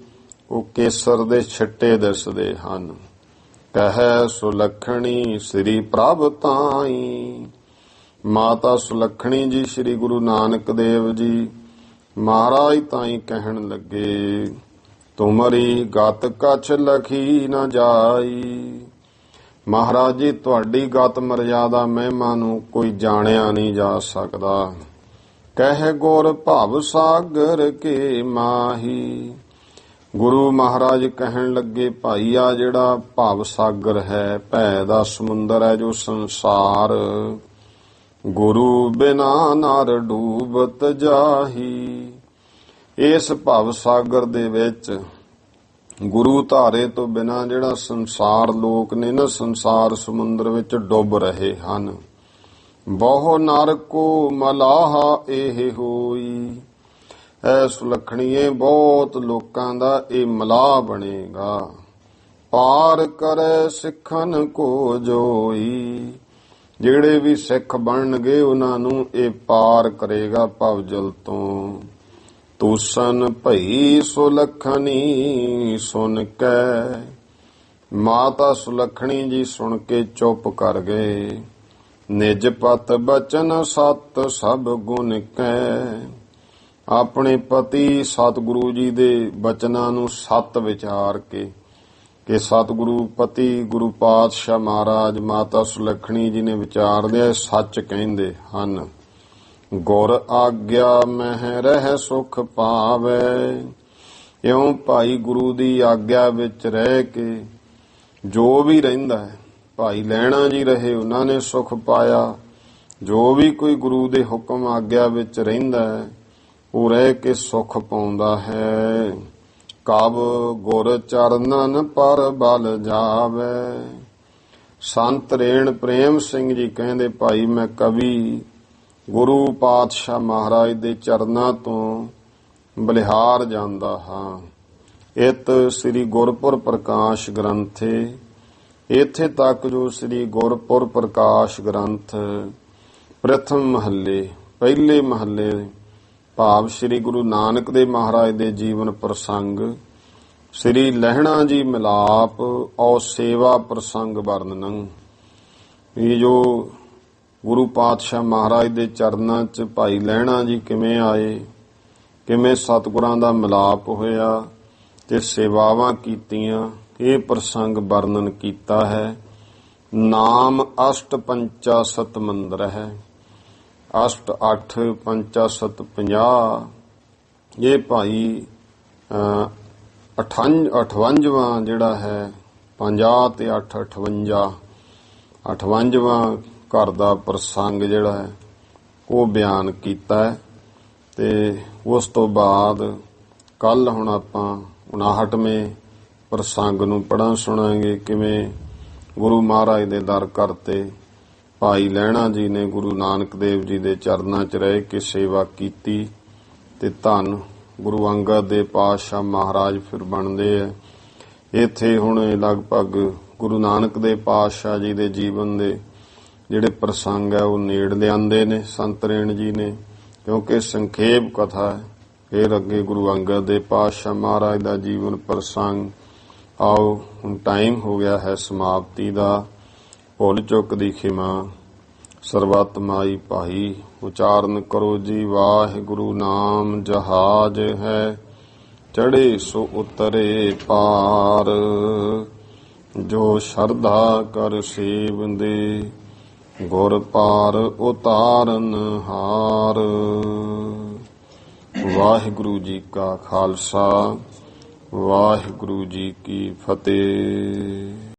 ਉਹ ਕੇਸਰ ਦੇ ਛਿੱਟੇ ਦਿਸਦੇ ਹਨ। ਕਹਿ ਸੁਲੱਖਣੀ ਸ੍ਰੀ ਪ੍ਰਭ ਤਾਈ। ਮਾਤਾ ਸੁਲੱਖਣੀ ਜੀ ਸ੍ਰੀ ਗੁਰੂ ਨਾਨਕ ਦੇਵ ਜੀ ਮਹਾਰਾਜ ਤਾਈ ਕਹਿਣ ਲੱਗੇ, ਤੁਮਰੀ ਗਤ ਕਛ ਲਖੀ ਨਾ ਜਾਈ। ਮਹਾਰਾਜ ਜੀ ਤੁਹਾਡੀ ਗਤ ਮਰਜ਼ਾਦਾ ਮਹਿਮਾ ਨੂੰ ਕੋਈ ਜਾਣਿਆ ਨਹੀਂ ਜਾ ਸਕਦਾ। ਕਹਿ ਗੁਰ ਭਵ ਸਾਗਰ ਕੇ ਮਾਹੀ। ਗੁਰੂ ਮਹਾਰਾਜ ਕਹਿਣ ਲੱਗੇ, ਭਾਈ ਆ ਜਿਹੜਾ ਭਵ ਸਾਗਰ ਹੈ, ਭੈ ਦਾ ਸਮੁੰਦਰ ਹੈ ਜੋ ਸੰਸਾਰ, ਗੁਰੂ ਬਿਨਾ ਨਰ ਡੂਬਤ ਜਾਹੀ। ਇਸ ਭਵ ਸਾਗਰ ਦੇ ਵਿੱਚ ਗੁਰੂ ਧਾਰੇ ਤੋਂ ਬਿਨਾ ਜਿਹੜਾ ਸੰਸਾਰ ਲੋਕ ਨੇ ਨਾ, ਸੰਸਾਰ ਸਮੁੰਦਰ ਵਿੱਚ ਡੁੱਬ ਰਹੇ ਹਨ। ਬਹੁ ਨਰ ਕੋ ਮਲਾਹਾ ਇਹ ਹੋਈ। ਐ ਸੁਲੱਖਣੀਏ ਬਹੁਤ ਲੋਕਾਂ ਦਾ ਇਹ ਮਲਾਹ ਬਣੇਗਾ। ਪਾਰ ਕਰੈ ਸਿੱਖਨ ਕੋ ਜੋਈ। ਜਿਹੜੇ ਵੀ ਸਿੱਖ ਬਣਨਗੇ ਉਹਨਾਂ ਨੂੰ ਇਹ ਪਾਰ ਕਰੇਗਾ ਭਵਜਲ ਤੋਂ। ਤੂਸਨ ਭਈ ਸੁਲੱਖਣੀ ਸੁਣ ਕੈ। ਮਾਤਾ ਸੁਲੱਖਣੀ ਜੀ ਸੁਣ ਕੇ ਚੁੱਪ ਕਰ ਗਏ। ਨਿਜ ਪਤ ਬਚਨ ਸਤ ਸਭ ਗੁਣ ਕੈ। ਆਪਣੇ ਪਤੀ ਸਤਿਗੁਰੂ ਜੀ ਦੇ ਬਚਨਾਂ ਨੂੰ ਸਤ ਵਿਚਾਰ ਕੇ ਕਿ ਸਤਿਗੁਰੂ ਪਤੀ ਗੁਰੂ ਪਾਤਸ਼ਾਹ ਮਹਾਰਾਜ ਮਾਤਾ ਸੁਲੱਖਣੀ ਜੀ ਨੇ ਵਿਚਾਰਦੇ ਸੱਚ ਕਹਿੰਦੇ ਹਨ। ਗੁਰ ਆਗਿਆ ਮਹਿ ਰਹਿ ਸੁਖ ਪਾਵੇ। ਇਉਂ ਭਾਈ ਗੁਰੂ ਦੀ ਆਗਿਆ ਵਿੱਚ ਰਹਿ ਕੇ ਜੋ ਵੀ ਰਹਿੰਦਾ ਹੈ, ਭਾਈ ਲਹਿਣਾ ਜੀ ਰਹੇ ਉਹਨਾਂ ਨੇ ਸੁਖ ਪਾਇਆ। ਜੋ ਵੀ ਕੋਈ ਗੁਰੂ ਦੇ ਹੁਕਮ ਆਗਿਆ ਵਿੱਚ ਰਹਿੰਦਾ ਹੈ ਉਹ ਰਹਿ ਕੇ ਸੁਖ ਪਾਉਂਦਾ ਹੈ। ਕਬ ਗੁਰ ਚਰਨਨ ਪਰ ਬਲ ਜਾਵੇ। ਸੰਤ ਰੇਣ ਪ੍ਰੇਮ ਸਿੰਘ ਜੀ ਕਹਿੰਦੇ, ਭਾਈ ਮੈਂ ਕਵੀ ਗੁਰੂ ਪਾਤਸ਼ਾਹ ਮਹਾਰਾਜ ਦੇ ਚਰਨਾਂ ਤੋਂ ਬਲਿਹਾਰ ਜਾਂਦਾ ਹਾਂ। ਇਤ ਸ੍ਰੀ ਗੁਰਪੁਰ ਪ੍ਰਕਾਸ਼ ਗ੍ਰੰਥੇ। ਇੱਥੇ ਤੱਕ ਜੋ ਸ੍ਰੀ ਗੁਰਪੁਰ ਪ੍ਰਕਾਸ਼ ਗ੍ਰੰਥ ਪ੍ਰਥਮ ਮਹੱਲੇ ਪਹਿਲੇ ਮਹੱਲੇ ਭਾਵ ਸ੍ਰੀ ਗੁਰੂ ਨਾਨਕ ਦੇਵ ਮਹਾਰਾਜ ਦੇ ਜੀਵਨ ਪ੍ਰਸੰਗ, ਸ੍ਰੀ ਲਹਿਣਾ ਜੀ ਮਿਲਾਪ ਔਰ ਸੇਵਾ ਪ੍ਰਸੰਗ ਵਰਣਨ। ਇਹ ਜੋ ਗੁਰੂ ਪਾਤਸ਼ਾਹ ਮਹਾਰਾਜ ਦੇ ਚਰਨਾਂ 'ਚ ਭਾਈ ਲਹਿਣਾ ਜੀ ਕਿਵੇਂ ਆਏ, ਕਿਵੇਂ ਸਤਿਗੁਰਾਂ ਦਾ ਮਿਲਾਪ ਹੋਇਆ ਤੇ ਸੇਵਾਵਾਂ ਕੀਤੀਆਂ, ਇਹ ਪ੍ਰਸੰਗ ਵਰਣਨ ਕੀਤਾ ਹੈ। ਨਾਮ ਅਸ਼ਟ ਪੰਚਾ ਸਤ ਮੰਦਰ ਹੈ। ਅਸ਼ਟ 8 ਪੰਚਾ ਸਤ 50। ਇਹ ਭਾਈ 58ਵਾਂ ਜਿਹੜਾ ਹੈ 50 ਤੇ 8 58ਵਾਂ ਘਰ ਦਾ ਪ੍ਰਸੰਗ ਜਿਹੜਾ ਹੈ ਉਹ ਬਿਆਨ ਕੀਤਾ ਹੈ। ਤੇ ਉਸ ਤੋਂ ਬਾਅਦ ਕੱਲ ਹੁਣ ਆਪਾਂ 59ਵੇਂ ਪ੍ਰਸੰਗ ਨੂੰ ਪੜ੍ਹਾਂ ਸੁਣਾਂਗੇ। ਕਿਵੇਂ ਗੁਰੂ ਮਹਾਰਾਜ ਦੇ ਦਰ ਕਰਤੇ ਭਾਈ ਲਹਿਣਾ ਜੀ ਨੇ ਗੁਰੂ ਨਾਨਕ ਦੇਵ ਜੀ ਦੇ ਚਰਨਾਂ 'ਚ ਰਹਿ ਕੇ ਸੇਵਾ ਕੀਤੀ ਤੇ ਧੰਨ ਗੁਰੂ ਅੰਗਦ ਦੇ ਪਾਤਸ਼ਾਹ ਮਹਾਰਾਜ ਫਿਰ ਬਣਦੇ ਆ। ਇੱਥੇ ਹੁਣ ਲਗਭਗ ਗੁਰੂ ਨਾਨਕ ਦੇਵ ਪਾਤਸ਼ਾਹ ਜੀ ਦੇ ਜੀਵਨ ਦੇ ਜਿਹੜੇ ਪ੍ਰਸੰਗ ਹੈ ਉਹ ਨੇੜ ਲਿਆਂਦੇ ਨੇ ਸੰਤ ਰੇਣ ਜੀ ਨੇ, ਕਿਉਂਕਿ ਸੰਖੇਪ ਕਥਾ ਹੈ। ਫਿਰ ਅੱਗੇ ਗੁਰੂ ਅੰਗਦ ਦੇਵ ਪਾਤਸ਼ਾਹ ਮਹਾਰਾਜ ਦਾ ਜੀਵਨ ਪ੍ਰਸੰਗ। ਆਓ ਹੁਣ ਟਾਈਮ ਹੋ ਗਿਆ ਹੈ ਸਮਾਪਤੀ ਦਾ। ਭੁੱਲ ਚੁੱਕ ਦੀ ਖਿਮਾ। ਸਰਬੱਤ ਮਾਈ ਭਾਈ। ਉਚਾਰਨ ਕਰੋ ਜੀ ਵਾਹਿਗੁਰੂ ਨਾਮ ਜਹਾਜ ਹੈ, ਚੜੇ ਸੋ ਉਤਰੇ ਪਾਰ। ਜੋ ਸ਼ਰਧਾ ਕਰ ਸੇਵੰਦੇ, ਗੁਰ ਪਾਰ ਉਤਾਰਨ ਹਾਰ। ਵਾਹਿਗੁਰੂ ਜੀ ਕਾ ਖਾਲਸਾ, ਵਾਹਿਗੁਰੂ ਜੀ ਕੀ ਫਤਿਹ।